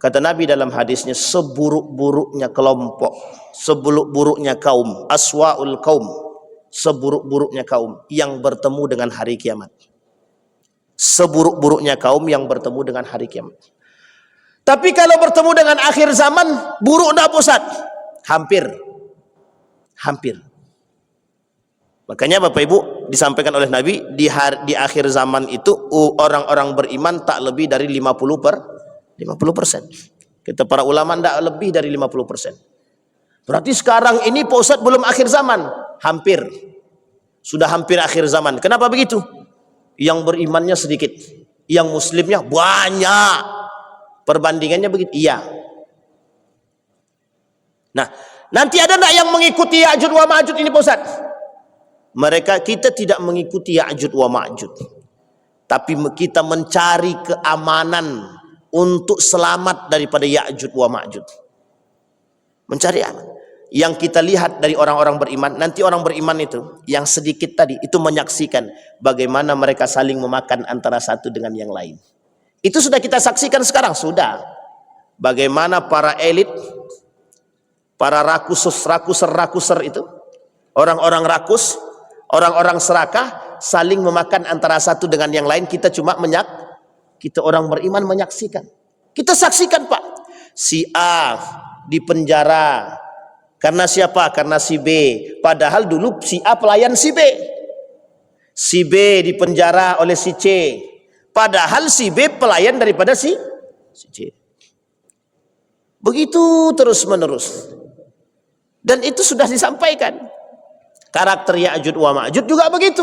kata Nabi dalam hadisnya, seburuk-buruknya kelompok, seburuk-buruknya kaum, aswa'ul kaum, seburuk-buruknya kaum yang bertemu dengan hari kiamat. Seburuk-buruknya kaum yang bertemu dengan hari kiamat. Tapi kalau bertemu dengan akhir zaman, buruk enggak, Ustaz? Hampir. Makanya Bapak Ibu disampaikan oleh Nabi, di akhir zaman itu orang-orang beriman tak lebih dari 50%. Kata para ulama tidak lebih dari 50%. Berarti sekarang ini Pak Ustaz belum akhir zaman. Hampir. Sudah hampir akhir zaman. Kenapa begitu? Yang berimannya sedikit, yang muslimnya banyak. Perbandingannya begitu? Iya. Nah, nanti ada enggak yang mengikuti Ya'juj wa Ma'juj ini, Pak Ustaz? Kita tidak mengikuti Ya'juj wa Ma'juj. Tapi kita mencari keamanan untuk selamat daripada Ya'juj wa Ma'juj. Mencari aman. Yang kita lihat dari orang-orang beriman, nanti orang beriman itu, yang sedikit tadi, itu menyaksikan bagaimana mereka saling memakan antara satu dengan yang lain. Itu sudah kita saksikan sekarang, sudah. Bagaimana para elit, para rakuser itu, orang-orang rakus, orang-orang serakah, saling memakan antara satu dengan yang lain. Kita orang beriman menyaksikan. Kita saksikan, Pak. Si A di penjara. Karena siapa? Karena si B. Padahal dulu si A pelayan si B. Si B di penjara oleh si C. Padahal si B pelayan daripada si C. Begitu terus menerus. Dan itu sudah disampaikan. Karakter Ya'juj wa Ma'juj juga begitu.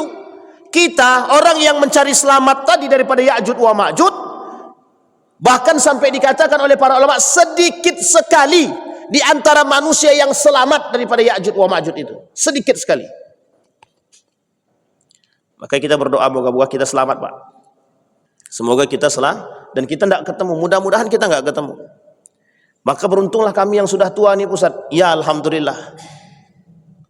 Kita orang yang mencari selamat tadi daripada Ya'juj wa Ma'juj, bahkan sampai dikatakan oleh para ulama, sedikit sekali di antara manusia yang selamat daripada Ya'juj wa Ma'juj itu. Sedikit sekali. Maka kita berdoa moga-moga kita selamat, Pak. Semoga kita selamat dan kita tidak ketemu. Mudah-mudahan kita nggak ketemu. Maka beruntunglah kami yang sudah tua nih, Ustaz. Ya Alhamdulillah.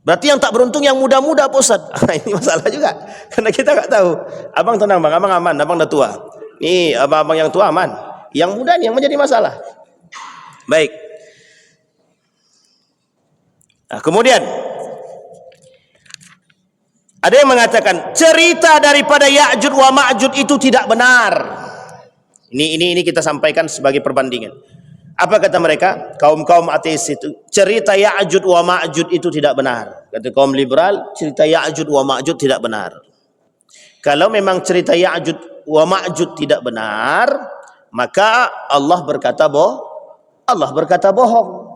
Berarti yang tak beruntung yang muda-muda, Ustaz. Ini masalah juga. Karena kita nggak tahu. Abang tenang, Bang. Abang aman. Abang udah tua. Nih, abang-abang yang tua aman. Yang muda nih yang menjadi masalah. Baik. Nah, kemudian ada yang mengatakan cerita daripada Ya'juj wa Ma'juj itu tidak benar. Ini kita sampaikan sebagai perbandingan. Apa kata mereka? Kaum-kaum ateis itu, cerita Ya'juj wa Ma'juj itu tidak benar. Kata kaum liberal, cerita Ya'juj wa Ma'juj tidak benar. Kalau memang cerita Ya'juj wa Ma'juj tidak benar, maka Allah berkata bohong.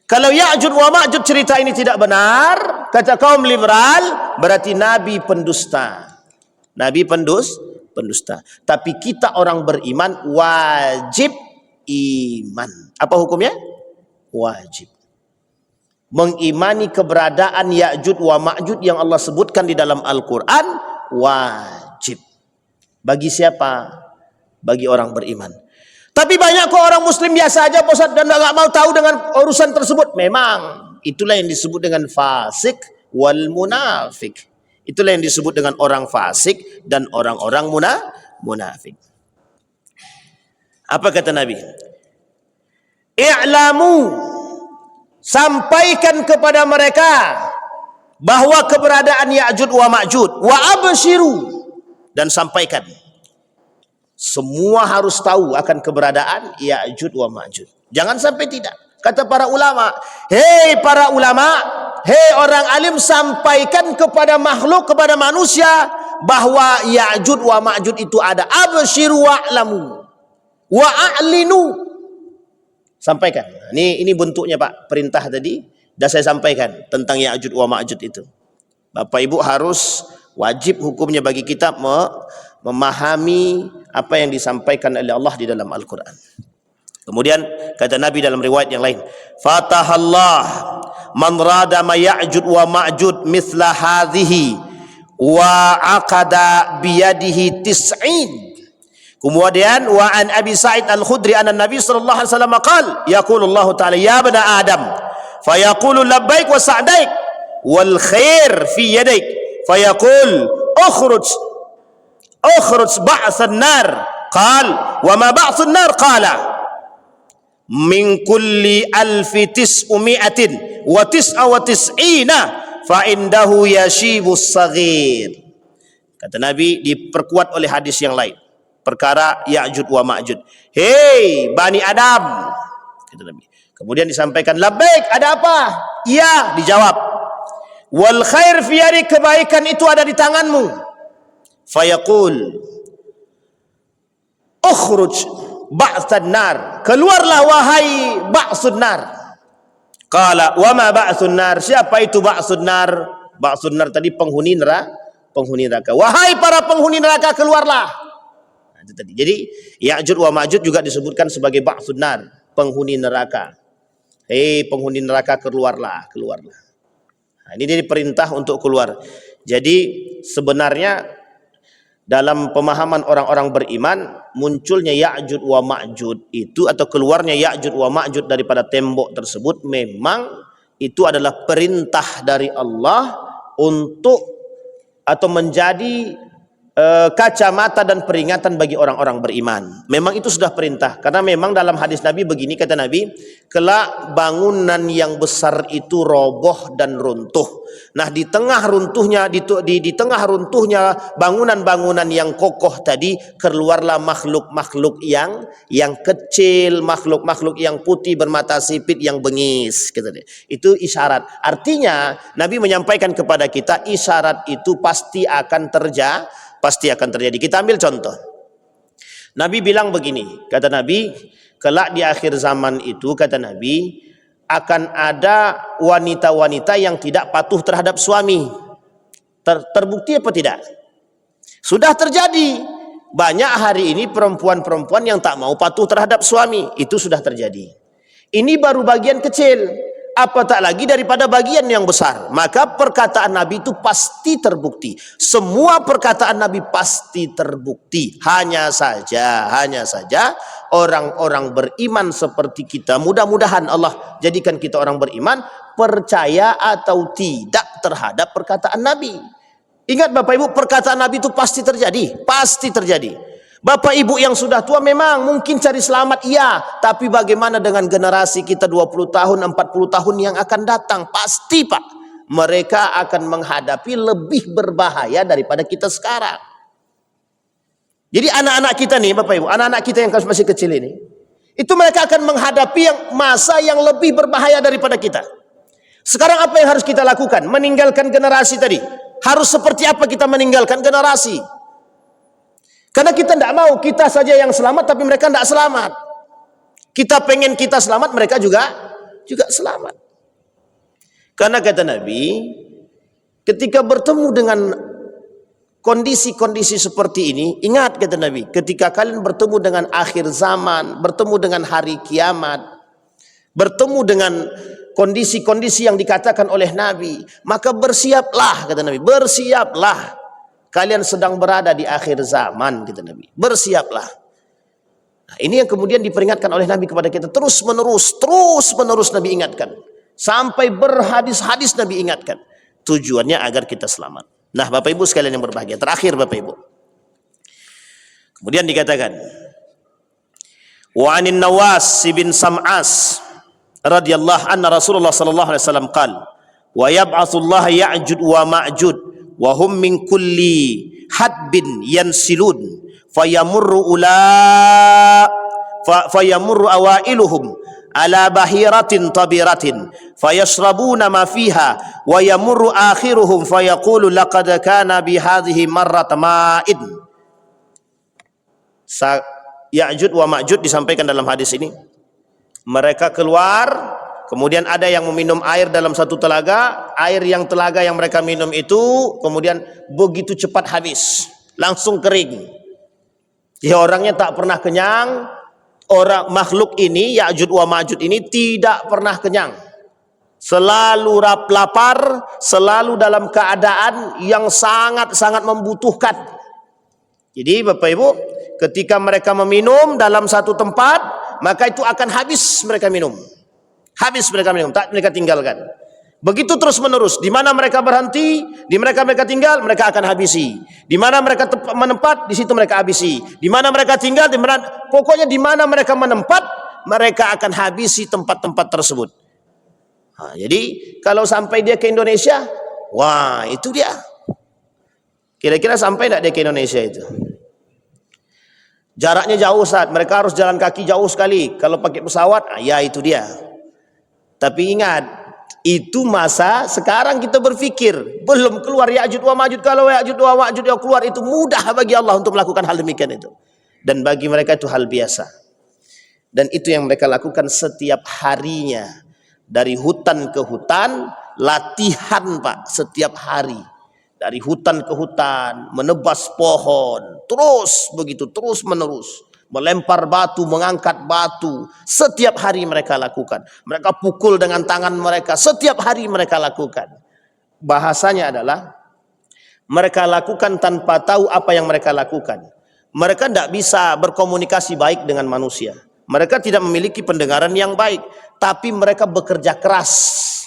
Kalau Ya'juj wa Ma'juj cerita ini tidak benar, kata kaum liberal, berarti Nabi pendusta. Nabi pendusta. Tapi kita orang beriman wajib beriman. Apa hukumnya? Wajib. Mengimani keberadaan Ya'juj wa Ma'juj yang Allah sebutkan di dalam Al-Quran, wajib. Bagi siapa? Bagi orang beriman. Tapi banyak kok orang muslim biasa aja Ustaz dan nggak mau tahu dengan urusan tersebut. Memang itulah yang disebut dengan fasik wal munafik. Itulah yang disebut dengan orang fasik dan orang-orang munafik. Apa kata Nabi? I'lamu, sampaikan kepada mereka bahwa keberadaan Ya'juj wa Ma'juj, wa abshiru, dan sampaikan. Semua harus tahu akan keberadaan Ya'juj wa Ma'juj. Jangan sampai tidak. Kata para ulama, hei para ulama, hei orang alim, sampaikan kepada makhluk, kepada manusia bahwa Ya'juj wa Ma'juj itu ada. Abshiru wa'lamu wa a'linu. Sampaikan. Ini bentuknya Pak, perintah tadi dah saya sampaikan tentang Ya'juj wa Ma'juj itu. Bapak Ibu harus wajib hukumnya bagi kita memahami apa yang disampaikan oleh Allah di dalam Al-Quran. Kemudian kata Nabi dalam riwayat yang lain, Fatahallah man rada ma Ya'juj wa Ma'juj mithla hadhihi wa aqada biyadihi tis'in. Kemudian wa an Abi Sa'id Al-Khudri anna Nabi sallallahu alaihi wasallam qala yaqulullahu ta'ala ya bani Adam fayaqulu labbaik wa sa'daik wal khair fi yadaik fayaqul ukhruj ba'san nar qala wa ma ba'sun nar qala min kulli alfi tis'umi'atin wa tis'a wa tis'ina fa indahu yashibus saghir. Kata Nabi diperkuat oleh hadis yang lain perkara Ya'juj wa Ma'juj. Hei Bani Adam, kata Nabi. Kemudian disampaikan labbaik, ada apa? Iya, dijawab. Wal khair fi yadik, kebaikan itu ada di tanganmu. Fayaqul ukhruj ba'san nar, keluarlah wahai ba'sun nar. Qala wa ma ba'sun nar, siapa itu ba'sun nar? Ba'sun nar tadi penghuni neraka. Wahai para penghuni neraka, keluarlah. Itu tadi. Jadi Ya'juj wa Ma'juj juga disebutkan sebagai ba'sun nar, penghuni neraka. Hei penghuni neraka, keluarlah. Nah, ini jadi perintah untuk keluar. Jadi sebenarnya dalam pemahaman orang-orang beriman, munculnya Ya'juj wa Ma'juj itu atau keluarnya Ya'juj wa Ma'juj daripada tembok tersebut memang itu adalah perintah dari Allah untuk atau menjadi kacamata dan peringatan bagi orang-orang beriman. Memang itu sudah perintah, karena memang dalam hadis Nabi begini, kata Nabi, kelak bangunan yang besar itu roboh dan runtuh. Nah, di tengah runtuhnya bangunan-bangunan yang kokoh tadi, keluarlah makhluk-makhluk yang kecil, makhluk-makhluk yang putih bermata sipit yang bengis, gitu deh. Itu isyarat. Artinya Nabi menyampaikan kepada kita isyarat itu pasti akan terjadi. Kita ambil contoh. Nabi bilang begini, kata Nabi, kelak di akhir zaman itu, kata Nabi, akan ada wanita-wanita yang tidak patuh terhadap suami. Terbukti apa tidak? Sudah terjadi. Banyak hari ini perempuan-perempuan yang tak mau patuh terhadap suami. Itu sudah terjadi. Ini baru bagian kecil. Apatah lagi daripada bagian yang besar. Maka perkataan Nabi itu pasti terbukti. Semua perkataan Nabi pasti terbukti. Hanya saja orang-orang beriman seperti kita, mudah-mudahan Allah jadikan kita orang beriman, percaya atau tidak terhadap perkataan Nabi. Ingat Bapak Ibu, perkataan Nabi itu pasti terjadi. Pasti terjadi. Bapak Ibu yang sudah tua memang mungkin cari selamat, iya. Tapi bagaimana dengan generasi kita 20 tahun, 40 tahun yang akan datang? Pasti Pak, mereka akan menghadapi lebih berbahaya daripada kita sekarang. Jadi anak-anak kita nih Bapak Ibu, anak-anak kita yang masih kecil ini, itu mereka akan menghadapi masa yang lebih berbahaya daripada kita. Sekarang apa yang harus kita lakukan? Meninggalkan generasi tadi. Harus seperti apa kita meninggalkan generasi? Karena kita tidak mau kita saja yang selamat, tapi mereka tidak selamat. Kita pengen kita selamat, mereka juga selamat. Karena kata Nabi, ketika bertemu dengan kondisi-kondisi seperti ini, ingat kata Nabi, ketika kalian bertemu dengan akhir zaman, bertemu dengan hari kiamat, bertemu dengan kondisi-kondisi yang dikatakan oleh Nabi, maka bersiaplah kata Nabi, bersiaplah. Kalian sedang berada di akhir zaman kata Nabi, bersiaplah. Nah, ini yang kemudian diperingatkan oleh Nabi kepada kita terus menerus Nabi ingatkan. Sampai berhadis-hadis Nabi ingatkan. Tujuannya agar kita selamat. Nah, Bapak Ibu sekalian yang berbahagia, terakhir Bapak Ibu. Kemudian dikatakan, wa 'anin Nawas bin Sam'as radhiyallahu anna Rasulullah sallallahu alaihi wasallam qala, wa yab'atsullahu Ya'jud wa Ma'jud wa hum min kulli hadbin yansilun fayamurru awailuhum ala bahiratin tabiratin fayashrabuna ma fiha wa yamurru akhiruhum fayaqulu laqad kana bi hadhihi marrat ma'id. Ya'jud wa Ma'jud disampaikan dalam hadis ini. Mereka keluar, kemudian ada yang meminum air dalam satu telaga. Air yang telaga yang mereka minum itu kemudian begitu cepat habis, langsung kering. Ya, orangnya tak pernah kenyang. Orang makhluk ini, Ya'jud wa Ma'jud ini tidak pernah kenyang. Selalu lapar, selalu dalam keadaan yang sangat-sangat membutuhkan. Jadi Bapak Ibu, ketika mereka meminum dalam satu tempat, maka itu akan habis mereka minum. Habis mereka minum, tak mereka tinggalkan. Begitu terus menerus. Di mana mereka berhenti, di mereka tinggal, mereka akan habisi. Di mana mereka menempat, di situ mereka habisi. Di mana mereka tinggal, pokoknya di mana mereka menempat, mereka akan habisi tempat-tempat tersebut. Nah, jadi kalau sampai dia ke Indonesia, wah itu dia. Kira-kira sampai tidak dia ke Indonesia itu? Jaraknya jauh saat mereka harus jalan kaki jauh sekali. Kalau pakai pesawat, ya itu dia. Tapi ingat, itu masa sekarang kita berpikir belum keluar Ya'jud wa Ma'jud. Kalau Ya'jud wa Ma'jud yang keluar itu mudah bagi Allah untuk melakukan hal demikian itu. Dan bagi mereka itu hal biasa. Dan itu yang mereka lakukan setiap harinya. Dari hutan ke hutan, latihan Pak, setiap hari. Dari hutan ke hutan, menebas pohon, terus begitu, terus menerus. Melempar batu, mengangkat batu, setiap hari mereka lakukan. Mereka pukul dengan tangan mereka, setiap hari mereka lakukan. Bahasanya adalah, mereka lakukan tanpa tahu apa yang mereka lakukan. Mereka tidak bisa berkomunikasi baik dengan manusia. Mereka tidak memiliki pendengaran yang baik. Tapi mereka bekerja keras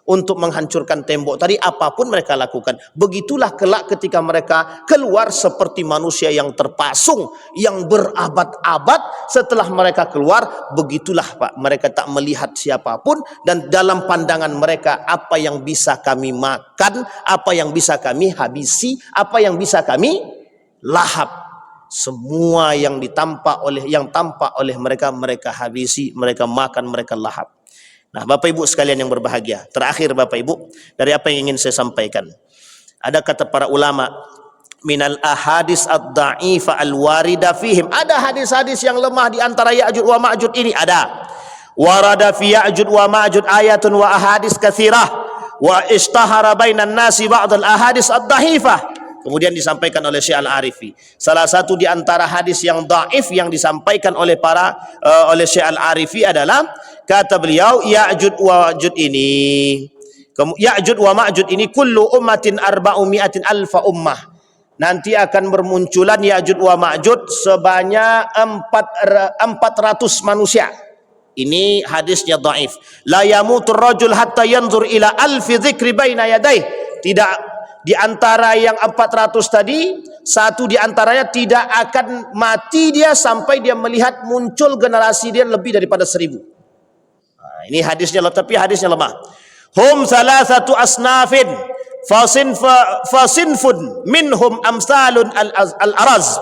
untuk menghancurkan tembok tadi, apapun mereka lakukan. Begitulah kelak ketika mereka keluar seperti manusia yang terpasung, yang berabad-abad. Setelah mereka keluar, begitulah Pak, mereka tak melihat siapapun. Dan dalam pandangan mereka, apa yang bisa kami makan, apa yang bisa kami habisi, apa yang bisa kami lahap, semua yang tampak oleh mereka, mereka habisi, mereka makan, mereka lahap. Nah, Bapak Ibu sekalian yang berbahagia, terakhir Bapak Ibu, dari apa yang ingin saya sampaikan, ada kata para ulama, minal ahadis ad-da'ifa al-warida fihim, ada hadis-hadis yang lemah di antara Ya'jud wa Ma'jud ini, ada. Warada fi Ya'jud wa Ma'jud ayatun wa ahadis katsirah wa ishtahara bainan nasi ba'd al-ahadis ad-dha'ifah. Kemudian disampaikan oleh Syekh Al-Arifi, salah satu di antara hadis yang dhaif yang disampaikan oleh oleh Syekh Al-Arifi adalah, kata beliau, Ya'jud wa Ma'jud ini kullu ummatin arba'umi'atin alfa ummah. Nanti akan bermunculan Ya'jud wa Ma'jud sebanyak 400 manusia. Ini hadisnya dhaif. La yamutur rajul hatta yanzur ila alfi dzikri baina yadayh. Tidak di antara yang 400 tadi, satu di antaranya tidak akan mati dia sampai dia melihat muncul generasi dia lebih daripada 1000. Nah, ini hadisnya, tapi hadisnya lemah. Hum salasatu asnafin fasinfun minhum amsalun al-araz.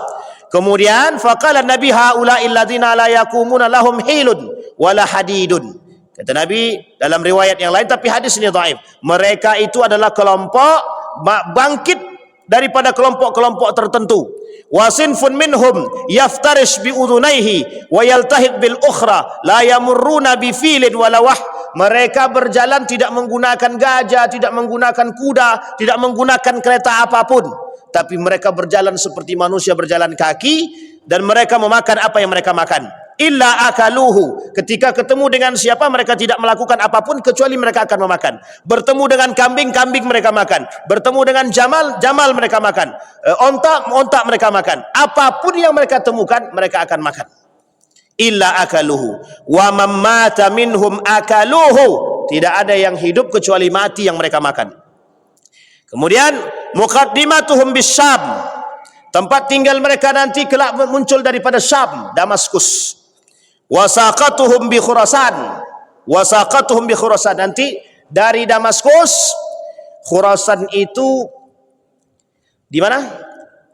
Kemudian faqala Nabi haula'i alladziina la yakumuna lahum hilun wala hadidun. Kata Nabi dalam riwayat yang lain, tapi hadis ini dhaif, mereka itu adalah kelompok bangkit daripada kelompok-kelompok tertentu. Wasinfun minhum yaftarish bi udhunaihi wa yaltahiq bil ukhra la yamurruna bi filin wala mereka berjalan tidak menggunakan gajah, tidak menggunakan kuda, tidak menggunakan kereta apapun, tapi mereka berjalan seperti manusia berjalan kaki, dan mereka memakan apa yang mereka makan. Illa akaluhu, ketika ketemu dengan siapa mereka tidak melakukan apapun kecuali mereka akan memakan. Bertemu dengan kambing, kambing mereka makan. Bertemu dengan jamal, jamal mereka makan. Onta, onta mereka makan. Apapun yang mereka temukan mereka akan makan. Illa akaluhu wa man mata minhum akaluhu, tidak ada yang hidup kecuali mati yang mereka makan. Kemudian muqaddimatuhum bisyam, tempat tinggal mereka nanti kelak muncul daripada Syam, Damaskus. Wasaqatuhum bi Khurasan, wasaqatuhum bi Khurasan, nanti dari Damaskus. Khurasan itu di mana?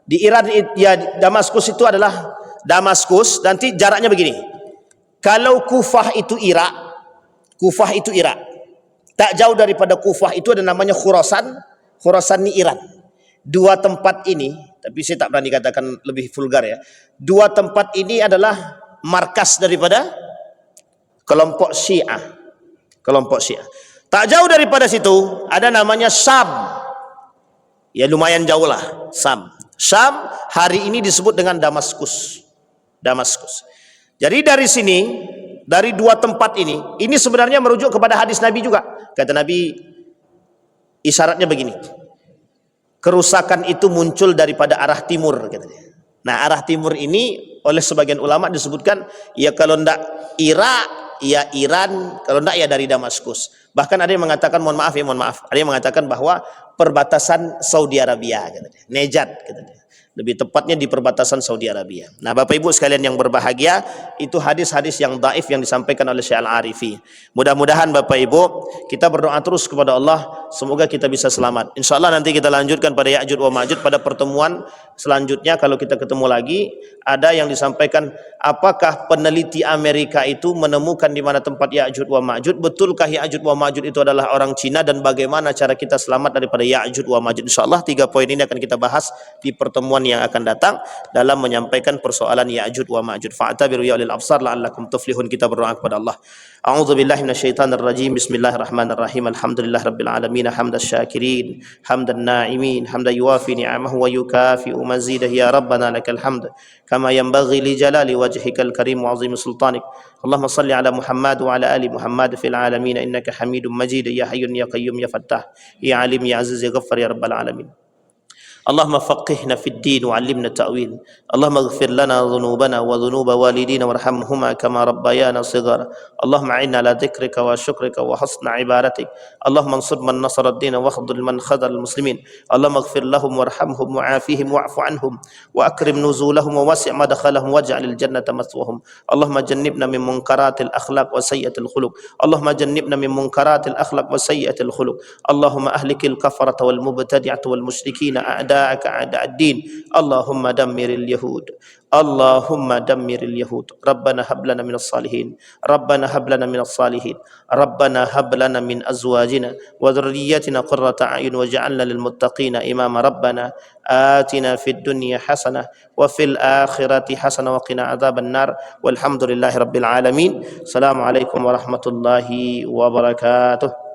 Di Iran ya. Damaskus itu adalah Damaskus, nanti jaraknya begini. Kalau Kufah itu Irak, Kufah itu Irak, tak jauh daripada Kufah itu ada namanya Khurasan. Khurasan ini Iran. Dua tempat ini, tapi saya tak berani katakan lebih vulgar ya. Dua tempat ini adalah markas daripada kelompok Syiah. Kelompok Syiah. Tak jauh daripada situ ada namanya Syam. Ya lumayan jauh lah, Syam. Syam hari ini disebut dengan Damaskus. Damaskus. Jadi dari sini, dari dua tempat ini sebenarnya merujuk kepada hadis Nabi juga. Kata Nabi, isyaratnya begini. Kerusakan itu muncul daripada arah timur, katanya. Nah, arah timur ini oleh sebagian ulama disebutkan ya kalau ndak Irak, ya Iran, kalau ndak ya dari Damaskus. Bahkan ada yang mengatakan, mohon maaf, ada yang mengatakan bahwa perbatasan Saudi Arabia, katanya. Nejad, katanya. Lebih tepatnya di perbatasan Saudi Arabia. Nah, Bapak Ibu sekalian yang berbahagia, itu hadis-hadis yang dhaif yang disampaikan oleh Syekh Al-Arifi. Mudah-mudahan Bapak Ibu kita berdoa terus kepada Allah, semoga kita bisa selamat. InsyaAllah nanti kita lanjutkan pada Ya'juj wa Ma'juj pada pertemuan selanjutnya. Kalau kita ketemu lagi, ada yang disampaikan, apakah peneliti Amerika itu menemukan di mana tempat Ya'juj wa Ma'juj? Betulkah Ya'juj wa Ma'juj itu adalah orang Cina, dan bagaimana cara kita selamat daripada Ya'juj wa Ma'juj? InsyaAllah 3 poin ini akan kita bahas di pertemuan yang akan datang dalam menyampaikan persoalan Ya'juj wa Ma'juj. Fa'tabiru ya ulil absar la'allakum tuflihun. Kita berdoa kepada Allah. A'udzu billahi minasyaitonir rajim. Bismillahirrahmanirrahim. Alhamdulillahirabbil alamin, hamdasy syakirin, hamdan na'imin, hamdan yuwafi ni'amahu wa yukafi'u mazidah. Ya rabbana lakal hamd kama yanbaghi li jalali wajhikal karim wa 'azimi sultanik. Allahumma salli ala Muhammad wa ala ali Muhammad fil alamin innaka Hamidum Majid. Ya hayyun ya qayyum ya fattah ya alim ya aziz ya ghaffar ya rabbal alamin. اللهم فقهنا في الدين وعلمنا التأويل. اللهم اغفر لنا ذنوبنا وذنوب والدينا وارحمهما كما ربيانا صغارا. اللهم أعنا على ذكرك وشكرك وحسن عبادتك. اللهم انصر من نصر الدين واخذل من خذل المسلمين. اللهم اغفر لهم وارحمهم وعافهم واعف عنهم وأكرم نزولهم ووسع مدخلهم واجعل الجنة مثواهم. اللهم جنبنا من منكرات الأخلاق وسيئة الخلق. اللهم جنبنا من منكرات الأخلاق وسيئة الخلق. اللهم أهلك الكفرة والمبتدعة والمشركين أعداء أعداء الدين. اللهم دمر اليهود. اللهم دمر اليهود. ربنا هب لنا من الصالحين. ربنا هب لنا من الصالحين. ربنا هب لنا من أزواجنا وذريتنا قرة أعين واجعلنا للمتقين إماما. ربنا آتنا في الدنيا حسنة وفي الآخرة حسنة وقنا عذاب النار. والحمد لله رب العالمين. السلام عليكم ورحمة الله وبركاته.